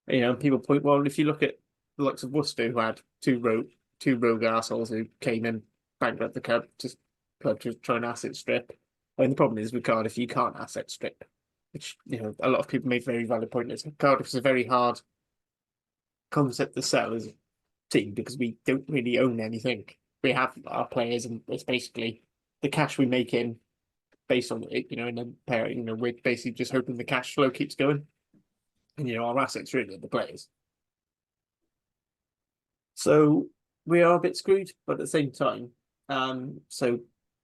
people point, well, if you look at the likes of Worcester, who had two rogue assholes who came in, bankrupt the club to try and asset strip. I mean, the problem is with Cardiff, you can't asset strip, which a lot of people make very valid point. Is Cardiff is a very hard concept to sell as a team because we don't really own anything. We have our players, and it's basically the cash we make in based on it, and then we're basically just hoping the cash flow keeps going, and our assets really are the players. So we are a bit screwed, but at the same time, so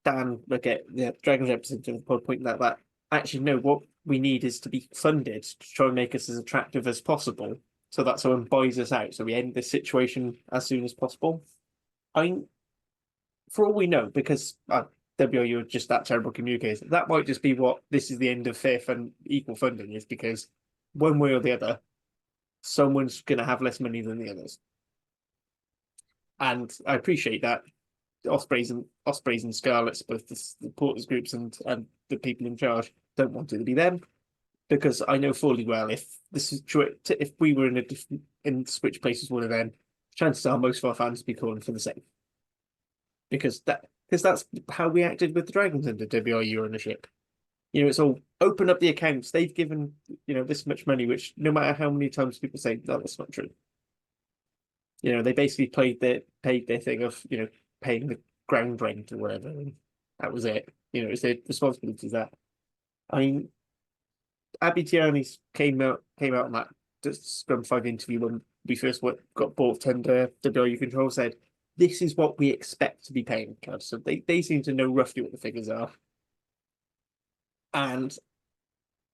Dan, look at the Dragons representative of the pod pointing out that actually no, what we need is to be funded to try and make us as attractive as possible, so that someone buys us out, so we end this situation as soon as possible. I mean, for all we know, because WRU are just that terrible communicators, that might just be what this is the end of fair and equal funding is, because one way or the other, someone's going to have less money than the others. And I appreciate that Ospreys and Scarlets, both the supporters groups and the people in charge, don't want it to be them, because I know fully well if we were in switch places with them, chances are most of our fans would be calling for the same, because that's how we acted with the Dragons under WRU ownership. It's all open up the accounts. They've given this much money, which no matter how many times people say no, that's not true. They basically paid their thing of paying the ground rent or whatever, and that was it. It's their responsibility. That I mean, Abby Tierney came out on that Scrum 5 interview when we first got bought under WRU control, said this is what we expect to be paying. So they seem to know roughly what the figures are, and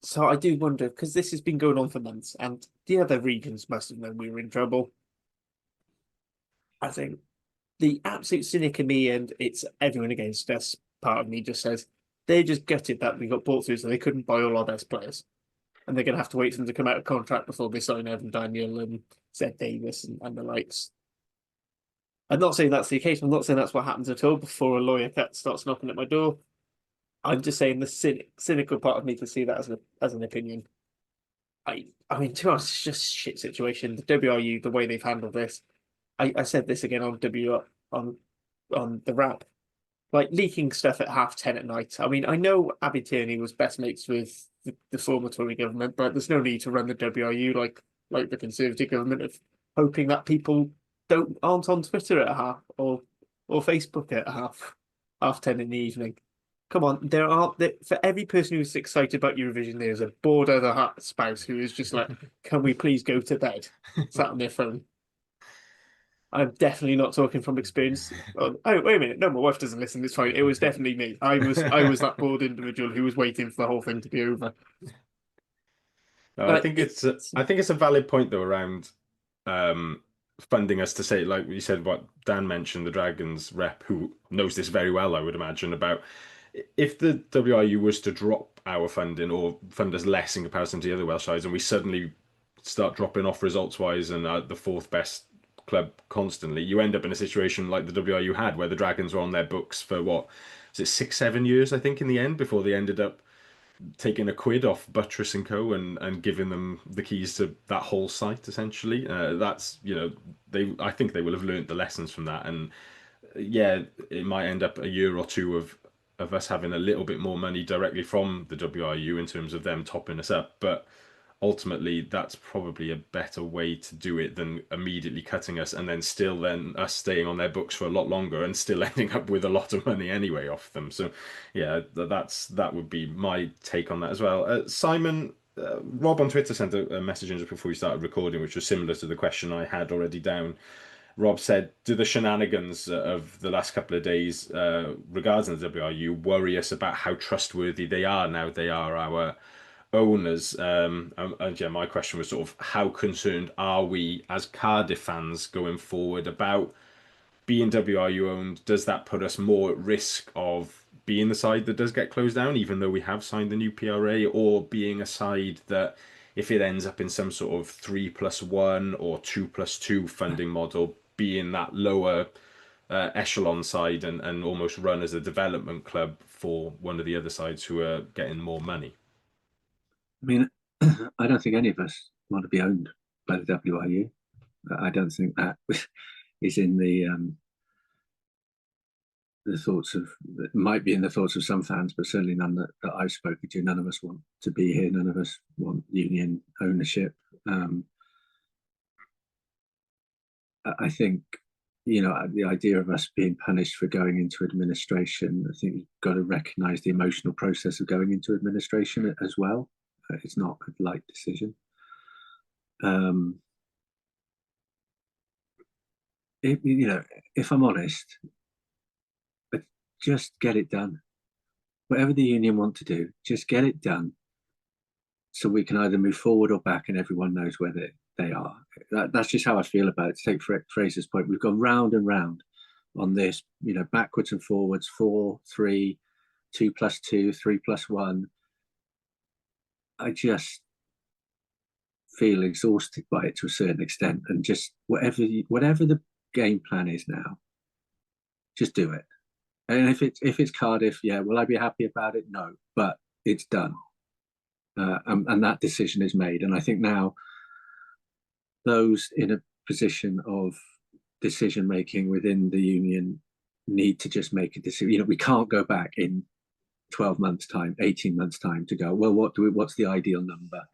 so I do wonder, because this has been going on for months, and the other regions must have known we were in trouble. I think the absolute cynic in me, and it's everyone against us, part of me just says they're just gutted that we got bought through, so they couldn't buy all our best players, and they're going to have to wait for them to come out of contract before they sign Evan Daniel and Zed Davis and the likes. I'm not saying that's the case. I'm not saying that's what happens at all before a lawyer starts knocking at my door. I'm just saying the cynical part of me can see that as an opinion. I mean, to us, it's just a shit situation. The WRU, the way they've handled this. I said this again on the wrap, like leaking stuff at 10:30 at night. I mean, I know Abby Tierney was best mates with the former Tory government, but there's no need to run the WRU like the Conservative government of hoping that people aren't on Twitter at half or Facebook at 10:30 in the evening. Come on, for every person who's excited about Eurovision, there's a bored other spouse who is just like, "Can we please go to bed?" Sat on their phone. I'm definitely not talking from experience. Oh, wait a minute. No, my wife doesn't listen. It's fine. It was definitely me. I was that bored individual who was waiting for the whole thing to be over.
No, I think it's a valid point though around funding us to say, like you said, what Dan mentioned, the Dragons rep who knows this very well, I would imagine, about if the WRU was to drop our funding or fund us less in comparison to the other Welsh sides, and we suddenly start dropping off results wise and the fourth best club constantly, you end up in a situation like the WRU had, where the Dragons were on their books for what was it 6-7 years, I think, in the end, before they ended up taking a quid off Buttress and Co and giving them the keys to that whole site essentially. That's I think they will have learnt the lessons from that, and yeah, it might end up a year or two of of us having a little bit more money directly from the WRU in terms of them topping us up, but ultimately that's probably a better way to do it than immediately cutting us and then us staying on their books for a lot longer and still ending up with a lot of money anyway off them. So yeah, that would be my take on that as well. Simon, Rob on Twitter sent a message in just before we started recording, which was similar to the question I had already down. Rob said, do the shenanigans of the last couple of days regarding the WRU worry us about how trustworthy they are now they are our owners? And yeah, my question was sort of how concerned are we as Cardiff fans going forward about being WRU owned? Does that put us more at risk of being the side that does get closed down, even though we have signed the new PRA, or being a side that if it ends up in some sort of 3+1 or 2+2 funding model, being that lower echelon side and almost run as a development club for one of the other sides who are getting more money?
I mean, I don't think any of us want to be owned by the WRU. I don't think that is in the thoughts of, it might be in the thoughts of some fans, but certainly none that I've spoken to. None of us want to be here. None of us want union ownership. I think, the idea of us being punished for going into administration, I think you've got to recognise the emotional process of going into administration as well. It's not a light decision. If I'm honest, just get it done. Whatever the union want to do, just get it done, so we can either move forward or back, and everyone knows where they are. That's just how I feel about it. To take Fraser's point, we've gone round and round on this, backwards and forwards, 4, 3, 2+2, 3+1. I just feel exhausted by it to a certain extent, and just whatever the game plan is now, just do it. And if it's Cardiff, yeah, will I be happy about it? No, but it's done, and that decision is made. And I think now those in a position of decision making within the union need to just make a decision. We can't go back in 12 months' time, 18 months' time to go, well, what's the ideal number?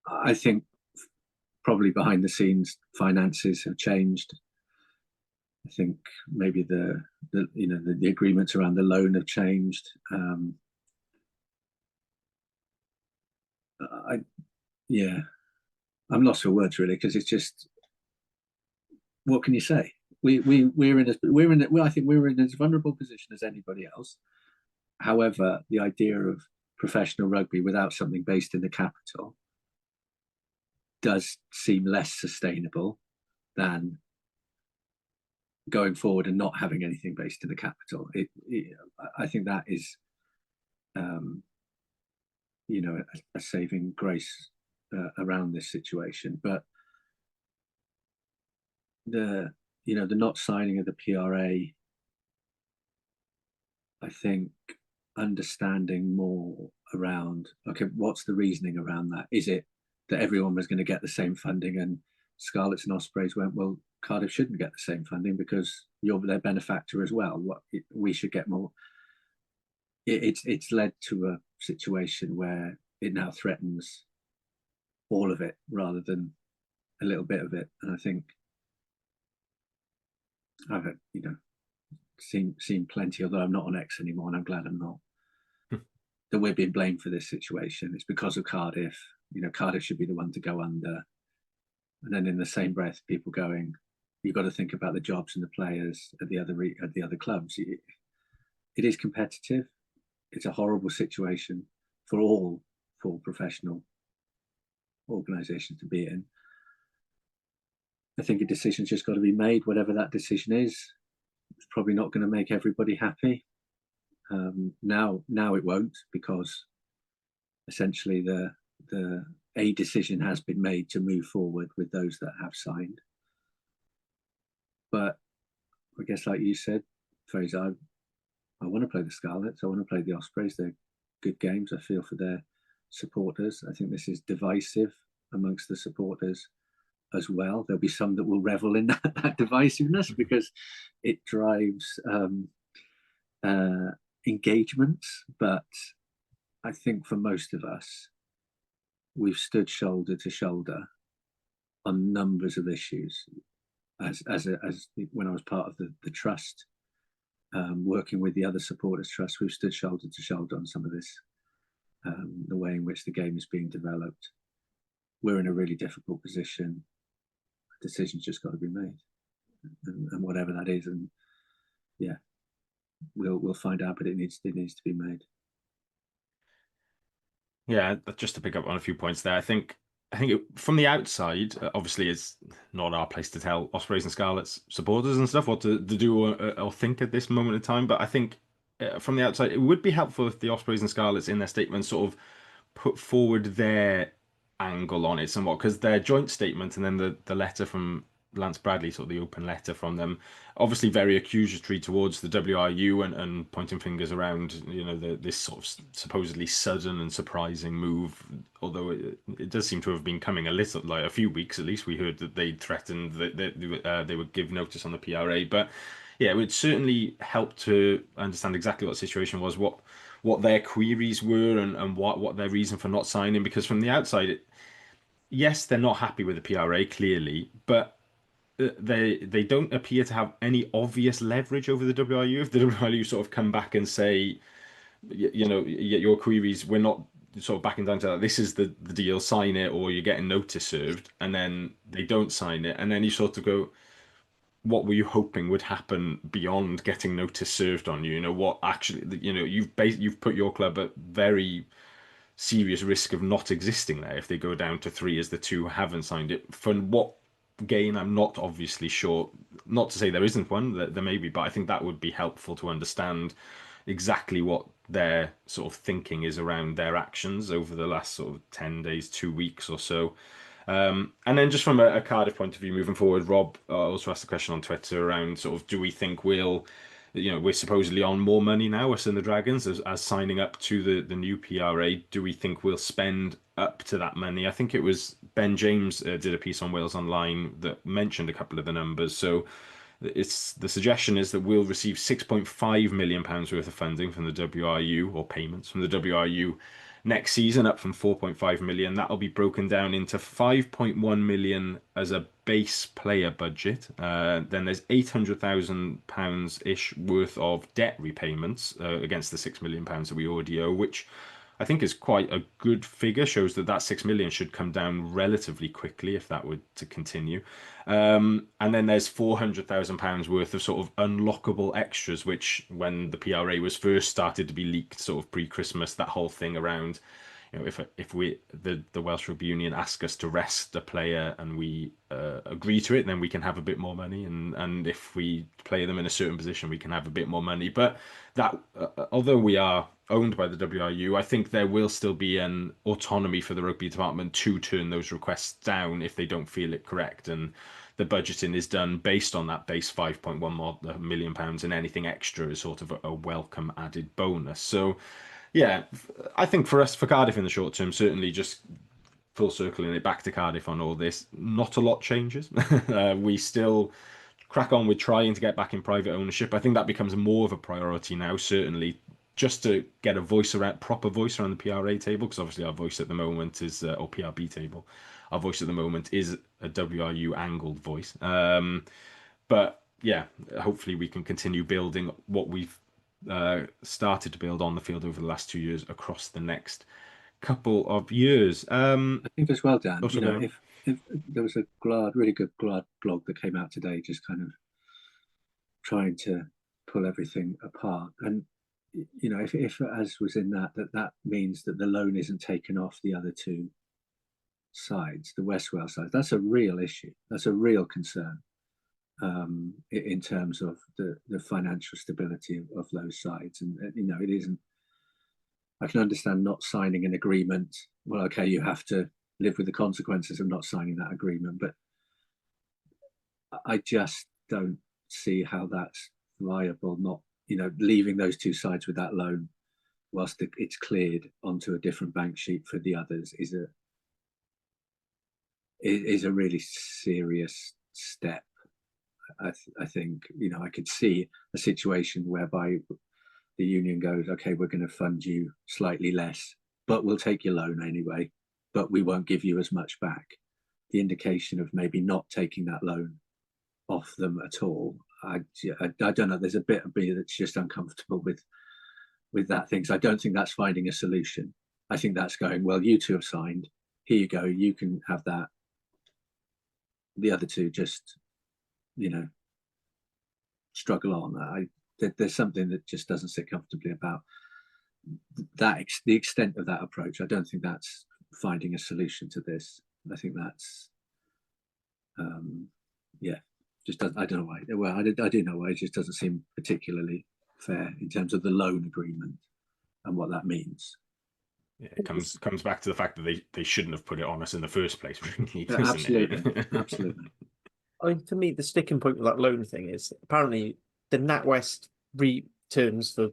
I think probably behind the scenes, finances have changed. I think maybe the agreements around the loan have changed. I'm lost for words really, because it's just, what can you say? I think we're in as vulnerable position as anybody else. However, the idea of professional rugby without something based in the capital does seem less sustainable than going forward and not having anything based in the capital. I think that is, a saving grace around this situation. But the not signing of the PRA, I think understanding more around, okay, what's the reasoning around that? Is it that everyone was going to get the same funding, and Scarlets and Ospreys went, well, Cardiff shouldn't get the same funding because you're their benefactor as well. We should get more. It's led to a situation where it now threatens all of it rather than a little bit of it. And I think I've seen plenty, although I'm not on X anymore, and I'm glad I'm not, that we're being blamed for this situation. It's because of Cardiff. Cardiff should be the one to go under. And then in the same breath, people going, you've got to think about the jobs and the players at the other clubs. It is competitive. It's a horrible situation for all professional organisations to be in. I think a decision's just got to be made, whatever that decision is. It's probably not going to make everybody happy. Now it won't, because essentially a decision has been made to move forward with those that have signed. But I guess, like you said, Fraser, I want to play the Scarlets. I want to play the Ospreys. They're good games. I feel for their supporters. I think this is divisive amongst the supporters as well. There'll be some that will revel in that divisiveness, because it drives engagements, but I think for most of us, we've stood shoulder to shoulder on numbers of issues. As when I was part of the trust, working with the other supporters trust, we've stood shoulder to shoulder on some of this, the way in which the game is being developed. We're in a really difficult position. A decision's just got to be made, and whatever that is, and yeah, we'll find out, but it needs to be made.
Yeah, just to pick up on a few points there, I think from the outside, obviously it's not our place to tell Ospreys and Scarlets supporters and stuff what to do or think at this moment in time. But I think from the outside, it would be helpful if the Ospreys and Scarlets in their statements sort of put forward their angle on it somewhat, because their joint statement and then the letter from Lance Bradley, sort of the open letter from them, obviously very accusatory towards the WRU and pointing fingers around, this sort of supposedly sudden and surprising move. Although it does seem to have been coming like a few weeks at least. We heard that they threatened that they would give notice on the PRA, but yeah, it would certainly help to understand exactly what the situation was, what their queries were, and what their reason for not signing. Because from the outside, yes, they're not happy with the PRA clearly, but they don't appear to have any obvious leverage over the WRU. If the WRU sort of come back and say, your queries, we're not sort of backing down to that, this is the deal, sign it, or you're getting notice served, and then they don't sign it, and then you sort of go, what were you hoping would happen beyond getting notice served on you? What actually, you've put your club at very serious risk of not existing there if they go down to 3 as the 2 haven't signed it. For what gain, I'm not obviously sure. Not to say there isn't one, that there may be, but I think that would be helpful to understand exactly what their sort of thinking is around their actions over the last sort of 10 days, 2 weeks or so. And then just from a Cardiff point of view moving forward, Rob also asked a question on Twitter around sort of, do we think we're supposedly on more money now, us and the Dragons, as signing up to the new PRA. Do we think we'll spend up to that money? I think it was Ben James did a piece on Wales Online that mentioned a couple of the numbers. So the suggestion is that we'll receive £6.5 million worth of funding from the WRU, or payments from the WRU, next season, up from 4.5 million. That'll be broken down into 5.1 million as a base player budget. Then there's £800,000 ish worth of debt repayments against the £6 million that we already owe, which I think is quite a good figure. Shows that 6 million should come down relatively quickly if that were to continue. And then there's £400,000 worth of sort of unlockable extras, which when the PRA was first started to be leaked sort of pre-Christmas, that whole thing around, if the Welsh Rugby Union ask us to rest a player and we agree to it, then we can have a bit more money, and if we play them in a certain position, we can have a bit more money. But that, although we are owned by the WRU, I think there will still be an autonomy for the rugby department to turn those requests down if they don't feel it correct, and the budgeting is done based on that base £5.1 million, and anything extra is sort of a welcome added bonus. So yeah, I think for Cardiff in the short term, certainly just full circling it back to Cardiff on all this, not a lot changes. We still crack on with trying to get back in private ownership. I think that becomes more of a priority now, certainly, just to get a proper voice around the PRA table, because obviously our voice at the moment is, or PRB table, our voice at the moment is a WRU angled voice. But yeah, hopefully we can continue building what we've started to build on the field over the last 2 years across the next couple of years.
I think as well, Dan,
Also,
if there was a really good Glad blog that came out today, just kind of trying to pull everything apart. And if as was in that means that the loan isn't taken off the other 2 sides, the West Wales side, that's a real issue. That's a real concern in terms of the financial stability of those sides. And it isn't. I can understand not signing an agreement. Well, okay, you have to live with the consequences of not signing that agreement, but I just don't see how that's viable. Not leaving those 2 sides with that loan whilst it's cleared onto a different bank sheet for the others is a really serious step. I think I could see a situation whereby the union goes, okay, we're going to fund you slightly less, but we'll take your loan anyway, but we won't give you as much back. The indication of maybe not taking that loan off them at all. I don't know. There's a bit of me that's just uncomfortable with that thing. So I don't think that's finding a solution. I think that's going, well, you two have signed. Here you go. You can have that. The other two just, struggle on. There's something that just doesn't sit comfortably about that. The extent of that approach. I don't think that's finding a solution to this. I think that's, just doesn't. I don't know why. Well, I do know why. It just doesn't seem particularly fair in terms of the loan agreement and what that means.
Yeah, it comes back to the fact that they shouldn't have put it on us in the first place, really,
absolutely. Absolutely.
I mean, for me, the sticking point with that loan thing is apparently the NatWest terms for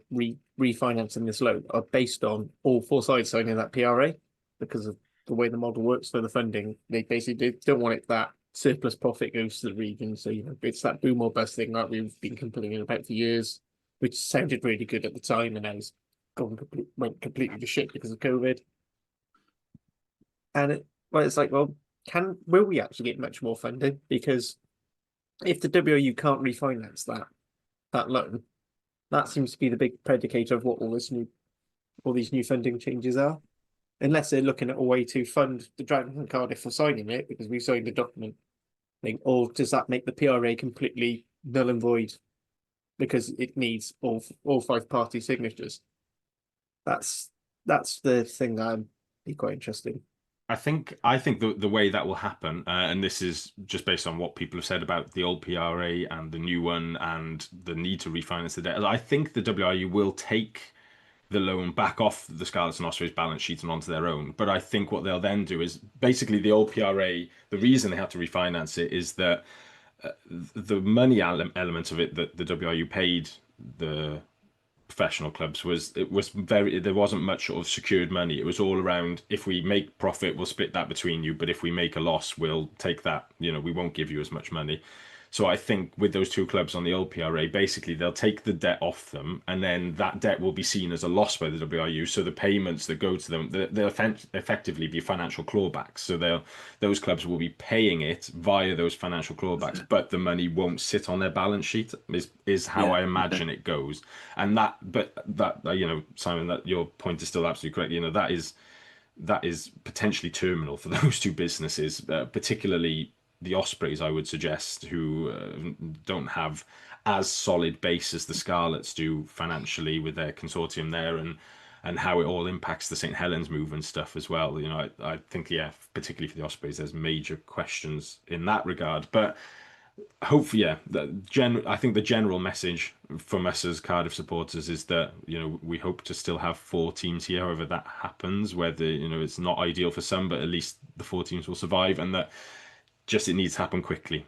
refinancing this loan are based on all four sides signing that PRA because of the way the model works for the funding. They basically don't want it that surplus profit goes to the region. So, it's that boom or bust thing that we've been complaining about for years, which sounded really good at the time and now it's went completely to shit because of COVID. And it's like, well, will we actually get much more funding? Because if the WRU can't refinance that loan, that seems to be the big predicator of what all these new funding changes are. Unless they're looking at a way to fund the Dragons and Cardiff for signing it because we signed the document thing, or does that make the PRA completely null and void because it needs all five party signatures? That's the thing that would be quite interesting.
I think the way that will happen, and this is just based on what people have said about the old PRA and the new one and the need to refinance the debt. I think the WRU will take the loan back off the Scarlets and Ospreys balance sheet and onto their own. But I think what they'll then do is basically the old PRA, the reason they had to refinance it is that the money element of it that the WRU paid the professional clubs there wasn't much sort of secured money. It was all around, if we make profit, we'll split that between you, but if we make a loss, we'll take that, we won't give you as much money. So I think with those two clubs on the old PRA, basically they'll take the debt off them, and then that debt will be seen as a loss by the WRU. So the payments that go to them, they'll effectively be financial clawbacks. So those clubs will be paying it via those financial clawbacks, but the money won't sit on their balance sheet. Is how I imagine it goes. And Simon, that your point is still absolutely correct. That is potentially terminal for those two businesses, particularly the Ospreys, I would suggest, who don't have as solid base as the Scarlets do financially with their consortium there, and how it all impacts the St. Helens move and stuff as well. I think, particularly for the Ospreys, there's major questions in that regard. But hopefully, I think the general message from us as Cardiff supporters is that we hope to still have 4 teams here, however that happens. Whether it's not ideal for some, but at least the 4 teams will survive, and that just it needs to happen quickly.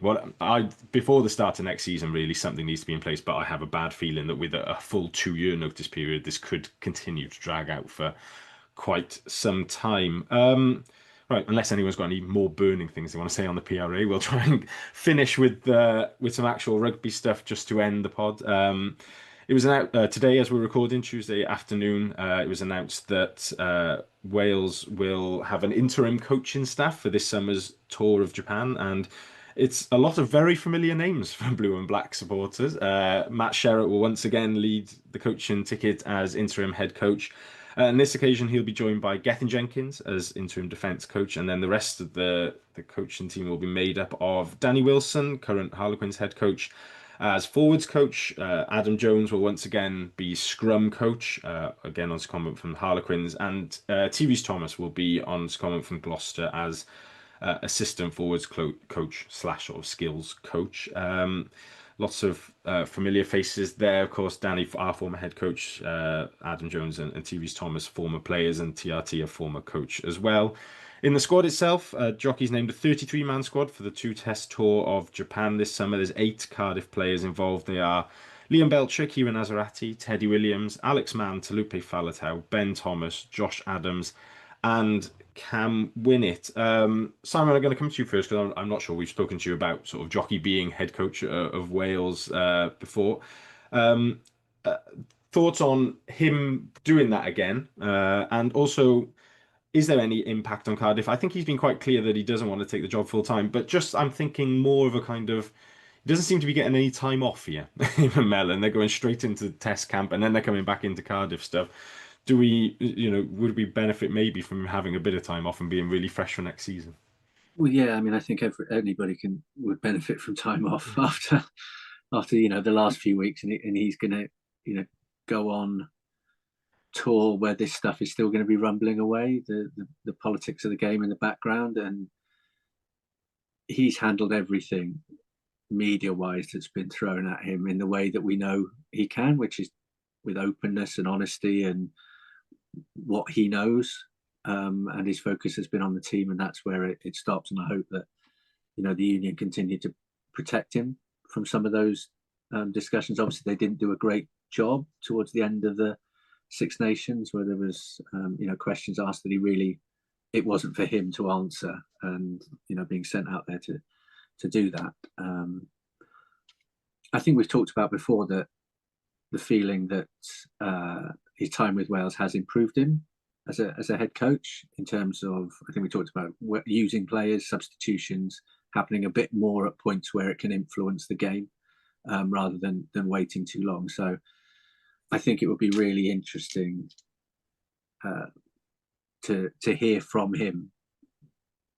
Before the start of next season, really, something needs to be in place. But I have a bad feeling that with a full 2-year notice period, this could continue to drag out for quite some time. Right, unless anyone's got any more burning things they want to say on the PRA, we'll try and finish with some actual rugby stuff just to end the pod. It was announced today, as we're recording, Tuesday afternoon. It was announced that Wales will have an interim coaching staff for this summer's tour of Japan, and it's a lot of very familiar names for blue and black supporters. Matt Sherratt will once again lead the coaching ticket as interim head coach. On this occasion, he'll be joined by Gethin Jenkins as interim defence coach, and then the rest of the coaching team will be made up of Danny Wilson, current Harlequins head coach, as forwards coach. Adam Jones will once again be scrum coach, again on secondment from Harlequins, and T. Thomas will be on secondment from Gloucester as assistant forwards coach / sort of skills coach. Lots of familiar faces there. Of course, Danny, our former head coach, Adam Jones and T. Thomas, former players, and TRT, a former coach as well. In the squad itself, Jockey's named a 33-man squad for the 2-test tour of Japan this summer. There's 8 Cardiff players involved. They are Liam Belcher, Kieran Azarati, Teddy Williams, Alex Mann, Talupe Falatau, Ben Thomas, Josh Adams, and Cam Winnett. Simon, I'm going to come to you first because I'm not sure we've spoken to you about sort of Jockey being head coach of Wales before. thoughts on him doing that again, and also, is there any impact on Cardiff? I think he's been quite clear that he doesn't want to take the job full time, but just I'm thinking more of a kind of, he doesn't seem to be getting any time off here. Even Mellon, they're going straight into test camp and then they're coming back into Cardiff stuff. Do we, would we benefit maybe from having a bit of time off and being really fresh for next season?
Well, yeah, I mean, I think anybody would benefit from time off after the last few weeks, and he's going to go on tour where this stuff is still going to be rumbling away, the politics of the game in the background, and he's handled everything media wise that's been thrown at him in the way that we know he can, which is with openness and honesty and what he knows. And his focus has been on the team, and that's where it stops. And I hope that the union continue to protect him from some of those discussions. Obviously, they didn't do a great job towards the end of the Six Nations, where there was questions asked that it wasn't for him to answer, and being sent out there to do that. I think we've talked about before that the feeling that his time with Wales has improved him as a head coach, in terms of, I think we talked about using players, substitutions happening a bit more at points where it can influence the game, rather than waiting too long. So I think it would be really interesting to hear from him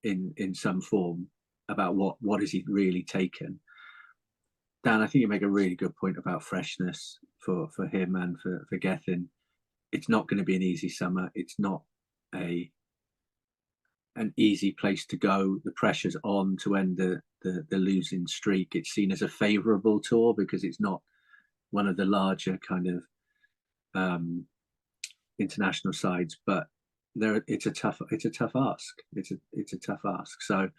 in some form about what has he really taken. Dan, I think you make a really good point about freshness for him and for Gethin. It's not going to be an easy summer. It's not an easy place to go. The pressure's on to end the losing streak. It's seen as a favourable tour because it's not one of the larger kind of international sides, but it's a tough ask. It's a tough ask. So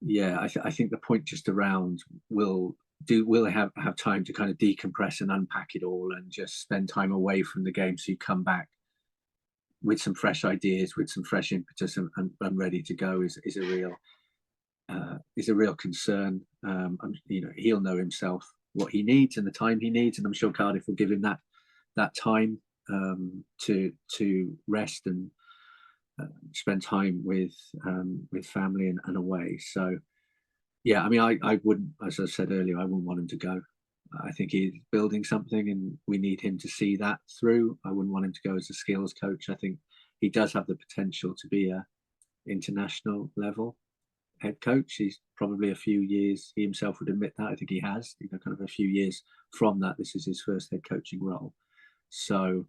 yeah, I think the point just around will have time to kind of decompress and unpack it all and just spend time away from the game, so you come back with some fresh ideas, with some fresh impetus, and ready to go is a real concern. He'll know himself what he needs and the time he needs, and I'm sure Cardiff will give him that time to rest and spend time with family and away. So yeah, I mean, I wouldn't, as I said earlier, I wouldn't want him to go. I think he's building something and we need him to see that through. I wouldn't want him to go as a skills coach. I think he does have the potential to be a international level head coach. He's probably a few years, he himself would admit that. I think he has, kind of a few years from that. This is his first head coaching role. So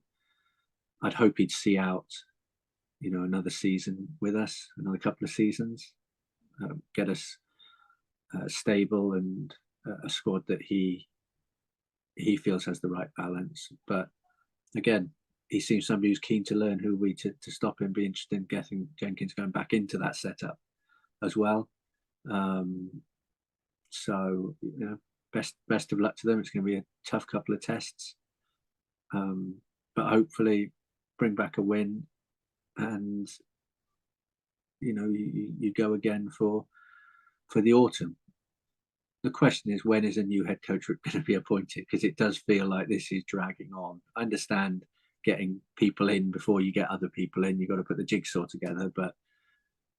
I'd hope he'd see out, another season with us, another couple of seasons, get us stable and a squad that he feels has the right balance. But again, he seems somebody who's keen to learn. Who are we to stop him? Be interested in getting Jenkins going back into that setup as well. So best of luck to them. It's going to be a tough couple of tests, but hopefully bring back a win, and you go again for the autumn. The question is, when is a new head coach going to be appointed? Because it does feel like this is dragging on. I understand getting people in before you get other people in. You've got to put the jigsaw together. But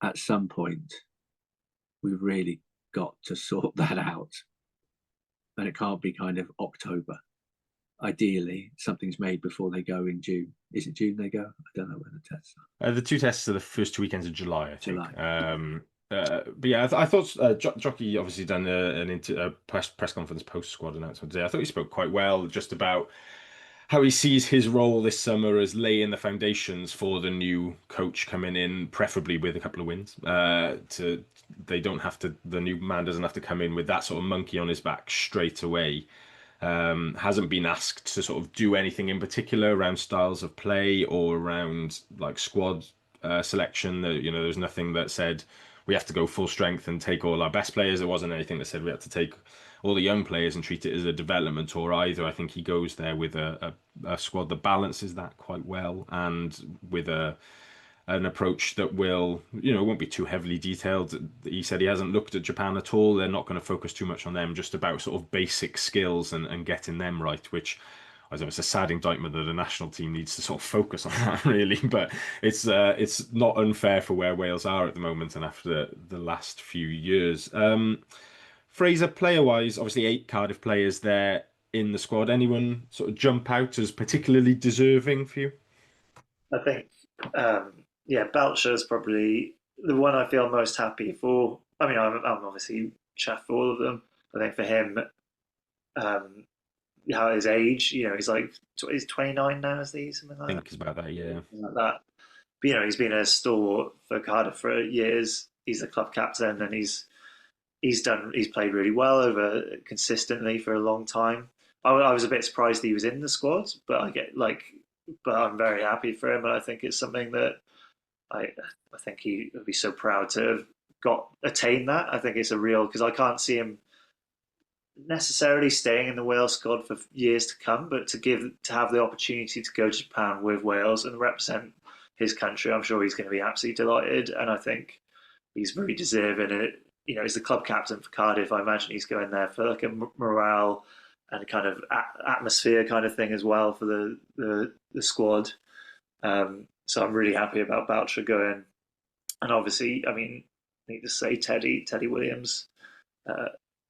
at some point, we've really got to sort that out. And it can't be kind of October. Ideally, something's made before they go in June. Is it June they go? I don't know when the tests are.
The two tests are the first 2 weekends of July, I think.
July.
But yeah, I thought Jockey obviously done a press conference post squad announcement today. I thought he spoke quite well just about how he sees his role this summer as laying the foundations for the new coach coming in, preferably with a couple of wins. The new man doesn't have to come in with that sort of monkey on his back straight away. Hasn't been asked to sort of do anything in particular around styles of play or around like squad selection. There's nothing that said we have to go full strength and take all our best players. There wasn't anything that said we had to take all the young players and treat it as a development tour either. I think he goes there with a squad that balances that quite well, and with an approach that won't be too heavily detailed. He said he hasn't looked at Japan at all. They're not going to focus too much on them, just about sort of basic skills and getting them right, which I don't know, it's a sad indictment that the national team needs to sort of focus on that, really. But it's not unfair for where Wales are at the moment and after the last few years. Fraser, player-wise, obviously 8 Cardiff players there in the squad. Anyone sort of jump out as particularly deserving for you?
I think, yeah, Belcher's probably the one I feel most happy for. I mean, I'm obviously chuffed for all of them. I think for him, um, how his age, he's 29 now, is he? Something
I
like
think it's about that, yeah.
something like that. But, he's been a stalwart for Cardiff for years. He's the club captain, and he's played really well over consistently for a long time. I was a bit surprised he was in the squad, but but I'm very happy for him, and I think it's something that I think he would be so proud to have attained that. I think it's a real, because I can't see him necessarily staying in the Wales squad for years to come, but to have the opportunity to go to Japan with Wales and represent his country, I'm sure he's going to be absolutely delighted, and I think he's very deserving. It, he's the club captain for Cardiff. I imagine he's going there for like a morale and a kind of atmosphere kind of thing as well for the squad. So I'm really happy about Belcher going, and obviously, I mean, I need to say Teddy Williams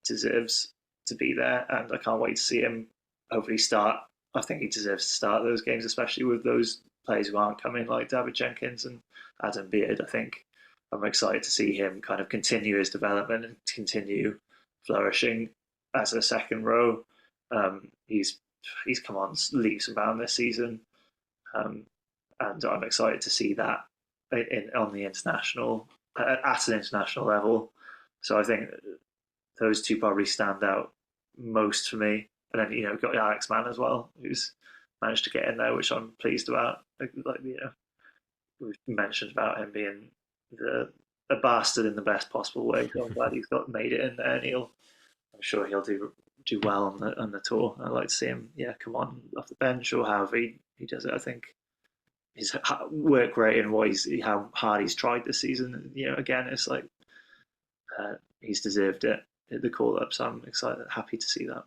deserves to be there, and I can't wait to see him hopefully start. I think he deserves to start those games, especially with those players who aren't coming, like David Jenkins and Adam Beard. I think I'm excited to see him kind of continue his development and continue flourishing as a second row. He's come on leaps and bounds this season, and I'm excited to see that on the international at an international level. So I think those two probably stand out most for me. And then we've got Alex Mann as well, who's managed to get in there, which I'm pleased about. We've mentioned about him being a bastard in the best possible way. So I'm glad he's made it in there, and I'm sure he'll do well on the tour. I'd like to see him, come on off the bench or however he does it. I think his work rate and how hard he's tried this season. Again, it's like he's deserved it at the call up. So I'm excited, happy to see that.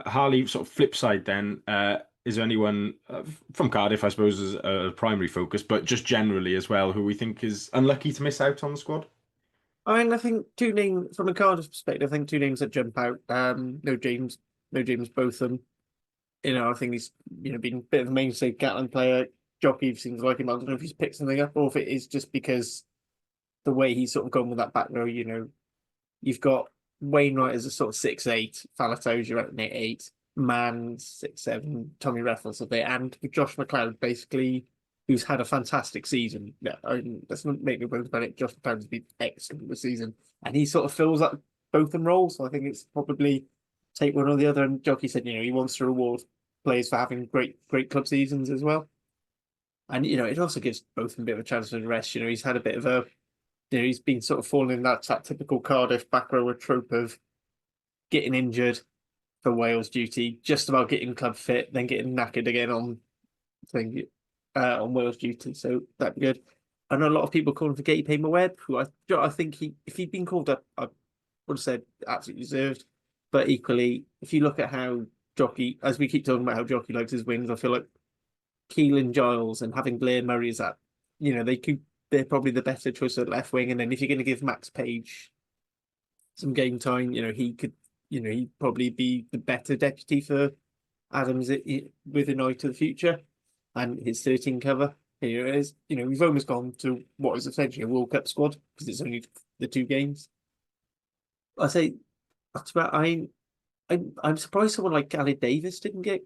Harley, sort of flip side then, is there anyone from Cardiff, I suppose, as a primary focus, but just generally as well, who we think is unlucky to miss out on the squad?
I mean, I think two names from a Cardiff perspective. I think two names that jump out. No James Botham. I think he's been a bit of a mainstay Gatland player. Jockey seems like him. I don't know if he's picked something up or if it is just because the way he's sort of gone with that back row. You've got Wainwright as a sort of 6'8", Falatoja at an 8'8", Mann 6'7", Tommy Raffles a bit, and Josh McLeod basically, who's had a fantastic season. Yeah, let's not make no bones about it. Josh McLeod's been excellent this season, and he sort of fills up both them roles. So I think it's probably take one or the other. And Jockey said, he wants to reward players for having great club seasons as well. And it also gives both them a bit of a chance for the rest. He's had a bit of a he's been sort of falling in that typical Cardiff back rower trope of getting injured for Wales duty, just about getting club fit, then getting knackered again on Wales duty. So that'd be good. I know a lot of people calling for Katie Paymer-Webb, who I think if he'd been called up, I would have said absolutely deserved. But equally, if you look at how Jockey, as we keep talking about how Jockey likes his wings, I feel like Keelan Giles and having Blair Murray is that, they're probably the better choice at left wing. And then if you're going to give Max Page some game time, he could, he'd probably be the better deputy for Adams with an eye to the future and his 13 cover. Here it is. We've almost gone to what is essentially a World Cup squad because it's only the 2 games. I say that's about. I'm surprised someone like Gary Davis didn't get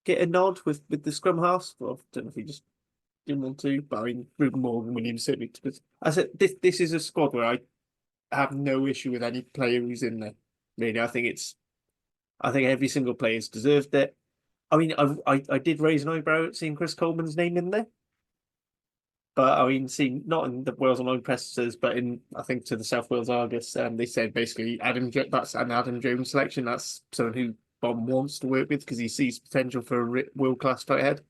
a nod with the scrum halves. Well, I don't know if he just didn't want to, but I mean, Ruben Morgan Williams certainly. But I said this is a squad where I have no issue with any player who's in there. Really, I think every single player's deserved it. I mean, I did raise an eyebrow at seeing Chris Coleman's name in there. But I mean, seeing not in the Wales Online Pressers, but I think to the South Wales Argus, they said basically that's an Adam Jones selection. That's someone who Bomb wants to work with because he sees potential for a world-class tight head.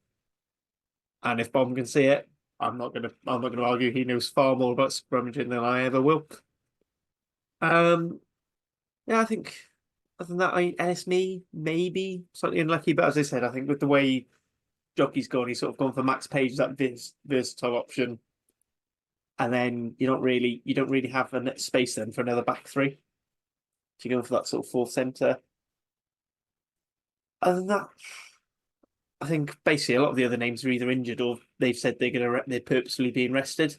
And if Bomb can see it, I'm not gonna argue. He knows far more about scrummaging than I ever will. Yeah, I think other than that, Ellis Me maybe slightly unlucky, but as I said, I think with the way Jockey's gone, he's sort of gone for Max Page, that versatile option, and then you don't really have a space then for another back three. So you're going for that sort of fourth centre. Other than that, I think basically a lot of the other names are either injured or they've said they're purposefully being rested.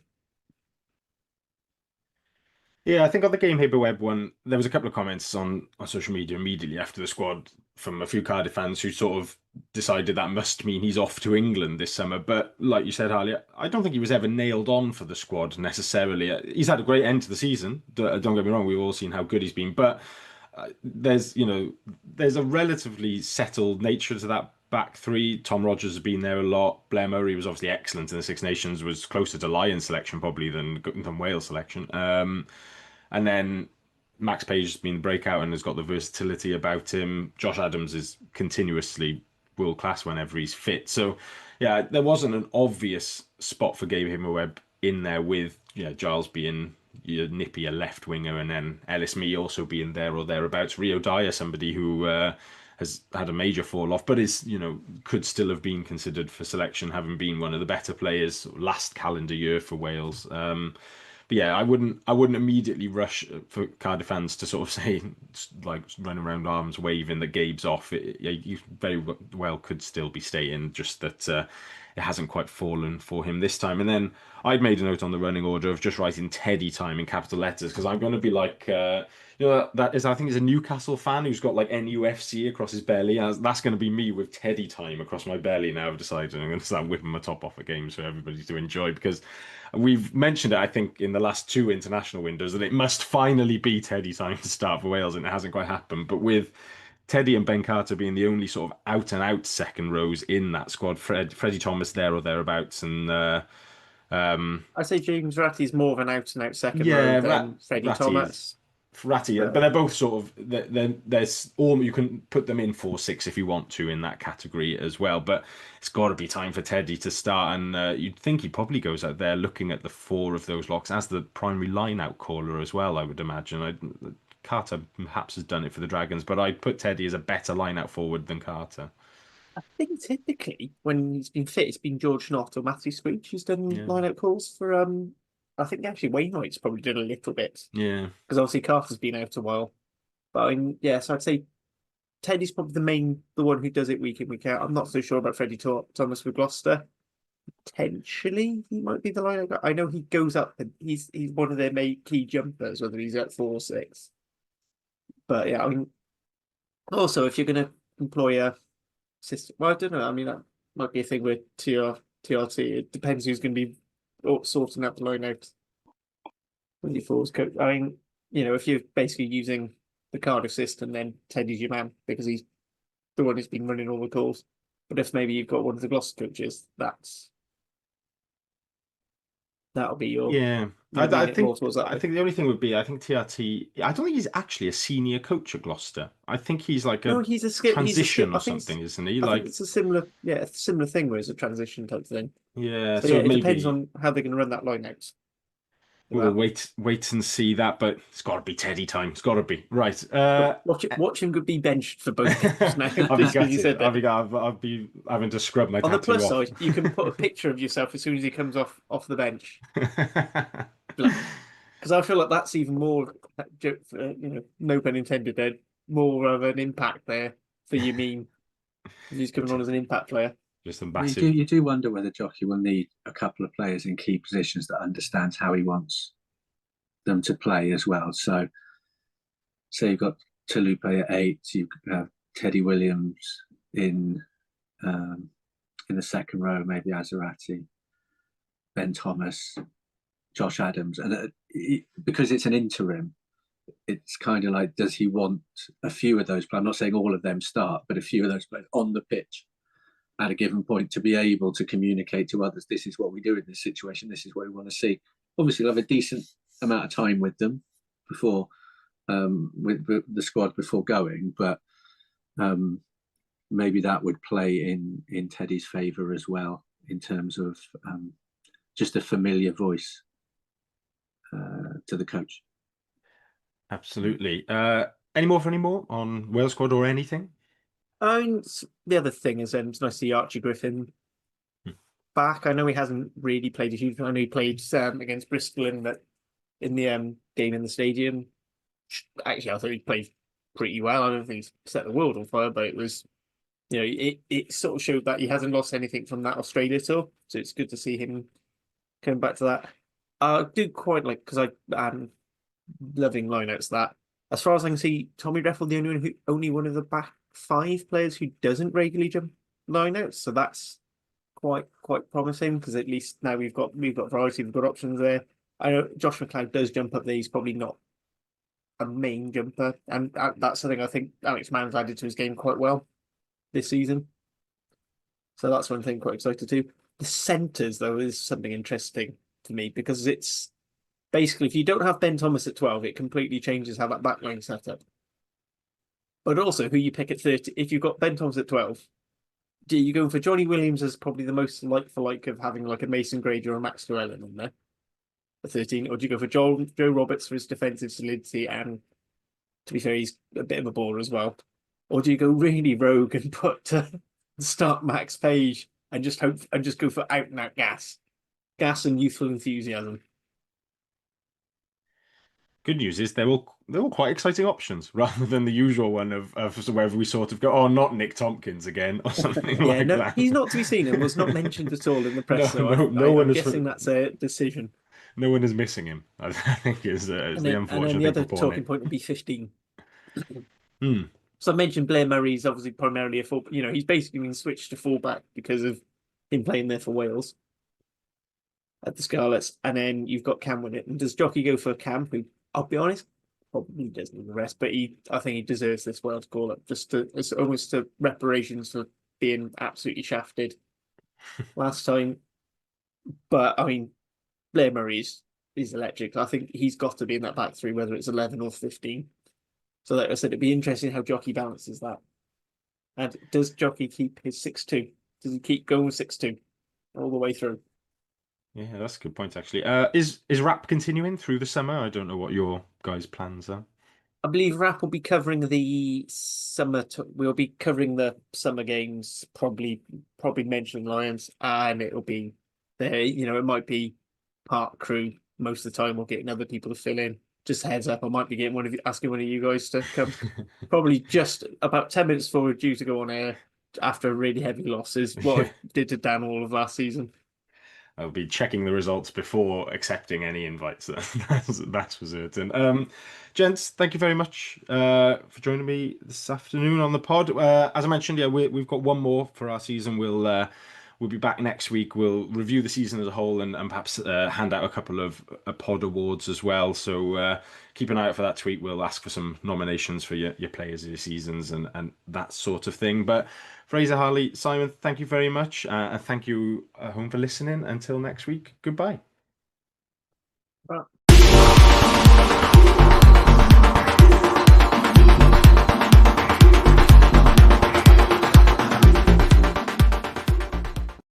Yeah, I think on the Game Haber Web one, there was a couple of comments on social media immediately after the squad from a few Cardiff fans who sort of decided that must mean he's off to England this summer. But like you said, Harley, I don't think he was ever nailed on for the squad necessarily. He's had a great end to the season. Don't get me wrong, we've all seen how good he's been. But there's a relatively settled nature to that back three. Tom Rogers has been there a lot. Blair Murray was obviously excellent in the Six Nations, was closer to Lions selection probably than Wales selection. And then Max Page has been the breakout and has got the versatility about him. Josh Adams is continuously world class whenever he's fit. So, yeah, there wasn't an obvious spot for Gabe Himmelwebb in there with Giles being your nippier left winger and then Ellis Me also being there or thereabouts. Rio Dyer, somebody who has had a major fall off, but is could still have been considered for selection, having been one of the better players last calendar year for Wales. But yeah, I wouldn't immediately rush for Cardiff fans to sort of say, like, running around arms waving that Gabe's off. You very well could still be staying, just that it hasn't quite fallen for him this time. And then I'd made a note on the running order of just writing Teddy time in capital letters because I'm going to be like, that is, I think he's a Newcastle fan who's got like NUFC across his belly. That's going to be me with Teddy time across my belly now. I've decided I'm going to start whipping my top off at games for everybody to enjoy because we've mentioned it, I think, in the last two international windows that it must finally be Teddy time to start for Wales, and it hasn't quite happened. But with Teddy and Ben Carter being the only sort of out-and-out second rows in that squad, Freddie Thomas there or thereabouts, and
I'd say James Ratty's more of an out-and-out second
yeah,
row than Freddie
Ratty
Thomas.
Ratty, but they're both sort of there's all you can put them in 4-6 if you want to in that category as well. But it's got to be time for Teddy to start, and you'd think he probably goes out there looking at the four of those locks as the primary line-out caller as well. I would imagine. Carter perhaps has done it for the Dragons, but I'd put Teddy as a better line-out forward than Carter.
I think typically when he's been fit, it's been George Knott or Matthew Screech who's done line-out calls for. I think actually Wainwright's probably done a little bit.
Yeah,
because obviously Carter's been out a while. But so I'd say Teddy's probably the one who does it week in, week out. I'm not so sure about Freddie Thomas with Gloucester. Potentially, he might be the line. I know he goes up and he's one of their main key jumpers, whether he's at 4 or 6. But yeah, I mean, also if you're going to employ a system, well, I don't know. I mean, that might be a thing with TRT. It depends who's going to be sorting out the line out when you forwards coach. I mean, if you're basically using the Cardiff system, then Teddy's your man because he's the one who's been running all the calls. But if maybe you've got one of the Gloucester coaches, that'll be your
I think the only thing would be I think TRT. I don't think he's actually a senior coach at Gloucester. I think he's like
he's a
transition or something, isn't he?
I think it's a similar thing where it's a transition type thing.
Yeah,
so it depends on how they're going to run that line out.
We'll wait and see that, but it's got to be Teddy time. It's got to be right.
Watch him be benched for both games now.
I'll be having to scrub my tattoo
on the plus
off.
side. You can put a picture of yourself as soon as he comes off the bench, because I feel like that's even more, no pun intended, there, more of an impact there for you. Mean he's coming on as an impact player.
Just a massive.
You do wonder whether Jockey will need a couple of players in key positions that understands how he wants them to play as well. So you've got Talupe at 8, you have Teddy Williams in the second row, maybe Azarati, Ben Thomas, Josh Adams, and because it's an interim, it's kind of like, does he want a few of those players? I'm not saying all of them start, but a few of those players on the pitch at a given point to be able to communicate to others, this is what we do in this situation, this is what we want to see. Obviously, we'll have a decent amount of time with them before, with the squad before going, but maybe that would play in Teddy's favour as well, in terms of just a familiar voice to the coach.
Absolutely. Any more on Wales squad or anything?
The other thing is, it's nice to see Archie Griffin back. I know he hasn't really played a huge. I know he played against Bristol in the game in the stadium. Actually, I thought he played pretty well. I don't think he's set the world on fire, but it was, it sort of showed that he hasn't lost anything from that Australia tour. So it's good to see him coming back to that. I do quite like, because I'm loving lineouts, that as far as I can see, Tommy Reffel the only one of the back 5 players who doesn't regularly jump lineouts. So that's quite promising, because at least now we've got variety, we've got options there. I know Josh McLeod does jump up there. He's probably not a main jumper, and that's something I think Alex Mann's added to his game quite well this season. So that's one thing quite excited to. The centres, though, is something interesting to me, because it's basically, if you don't have Ben Thomas at 12, it completely changes how that backline set up. But also, who you pick at 30, if you've got Ben Thomas at 12, do you go for Johnny Williams as probably the most like for like of having like a Mason Grady or a Max Llewellyn in there at 13, or do you go for Joe Roberts for his defensive solidity, and to be fair, he's a bit of a baller as well, or do you go really rogue and put start Max Page and just hope and just go for out and out gas and youthful enthusiasm?
Good news is they're all quite exciting options rather than the usual one of wherever we sort of go, oh, not Nick Tompkins again or something like that.
He's not to be seen and was not mentioned at all in the press.
I'm
guessing that's a decision.
No one is missing him, I think is the unfortunate thing.
And then the other talking point would be 15. So I mentioned Blair Murray's obviously primarily a full. He's basically been switched to fullback because of him playing there for Wales at the Scarlets. And then you've got Cam Winnett. And does Jockey go for Cam, who, I'll be honest, probably doesn't need the rest, but I think he deserves this World call up. It's almost a reparations for being absolutely shafted last time. But I mean, Blair Murray is electric. I think he's got to be in that back 3, whether it's 11 or 15. So like I said, it'd be interesting how Jockey balances that. And does Jockey keep his 6-2? Does he keep going with 6-2 all the way through?
Yeah, that's a good point, actually. Is rap continuing through the summer? I don't know what your guys' plans are.
I believe Rap will be covering the summer. We'll be covering the summer games, probably mentioning Lions, and it'll be there. It might be part crew most of the time. We're getting other people to fill in. Just heads up, I might be getting asking one of you guys to come. Probably just about 10 minutes before we're due to go on air after really heavy losses. What I did to Dan all of last season.
I'll be checking the results before accepting any invites. That's for certain. Gents, thank you very much for joining me this afternoon on the pod. As I mentioned, yeah, we've got one more for our season. We'll be back next week. We'll review the season as a whole and perhaps hand out a couple of pod awards as well. So keep an eye out for that tweet. We'll ask for some nominations for your players of your seasons and that sort of thing. But Fraser, Harley, Simon, thank you very much. And thank you home for listening. Until next week, goodbye.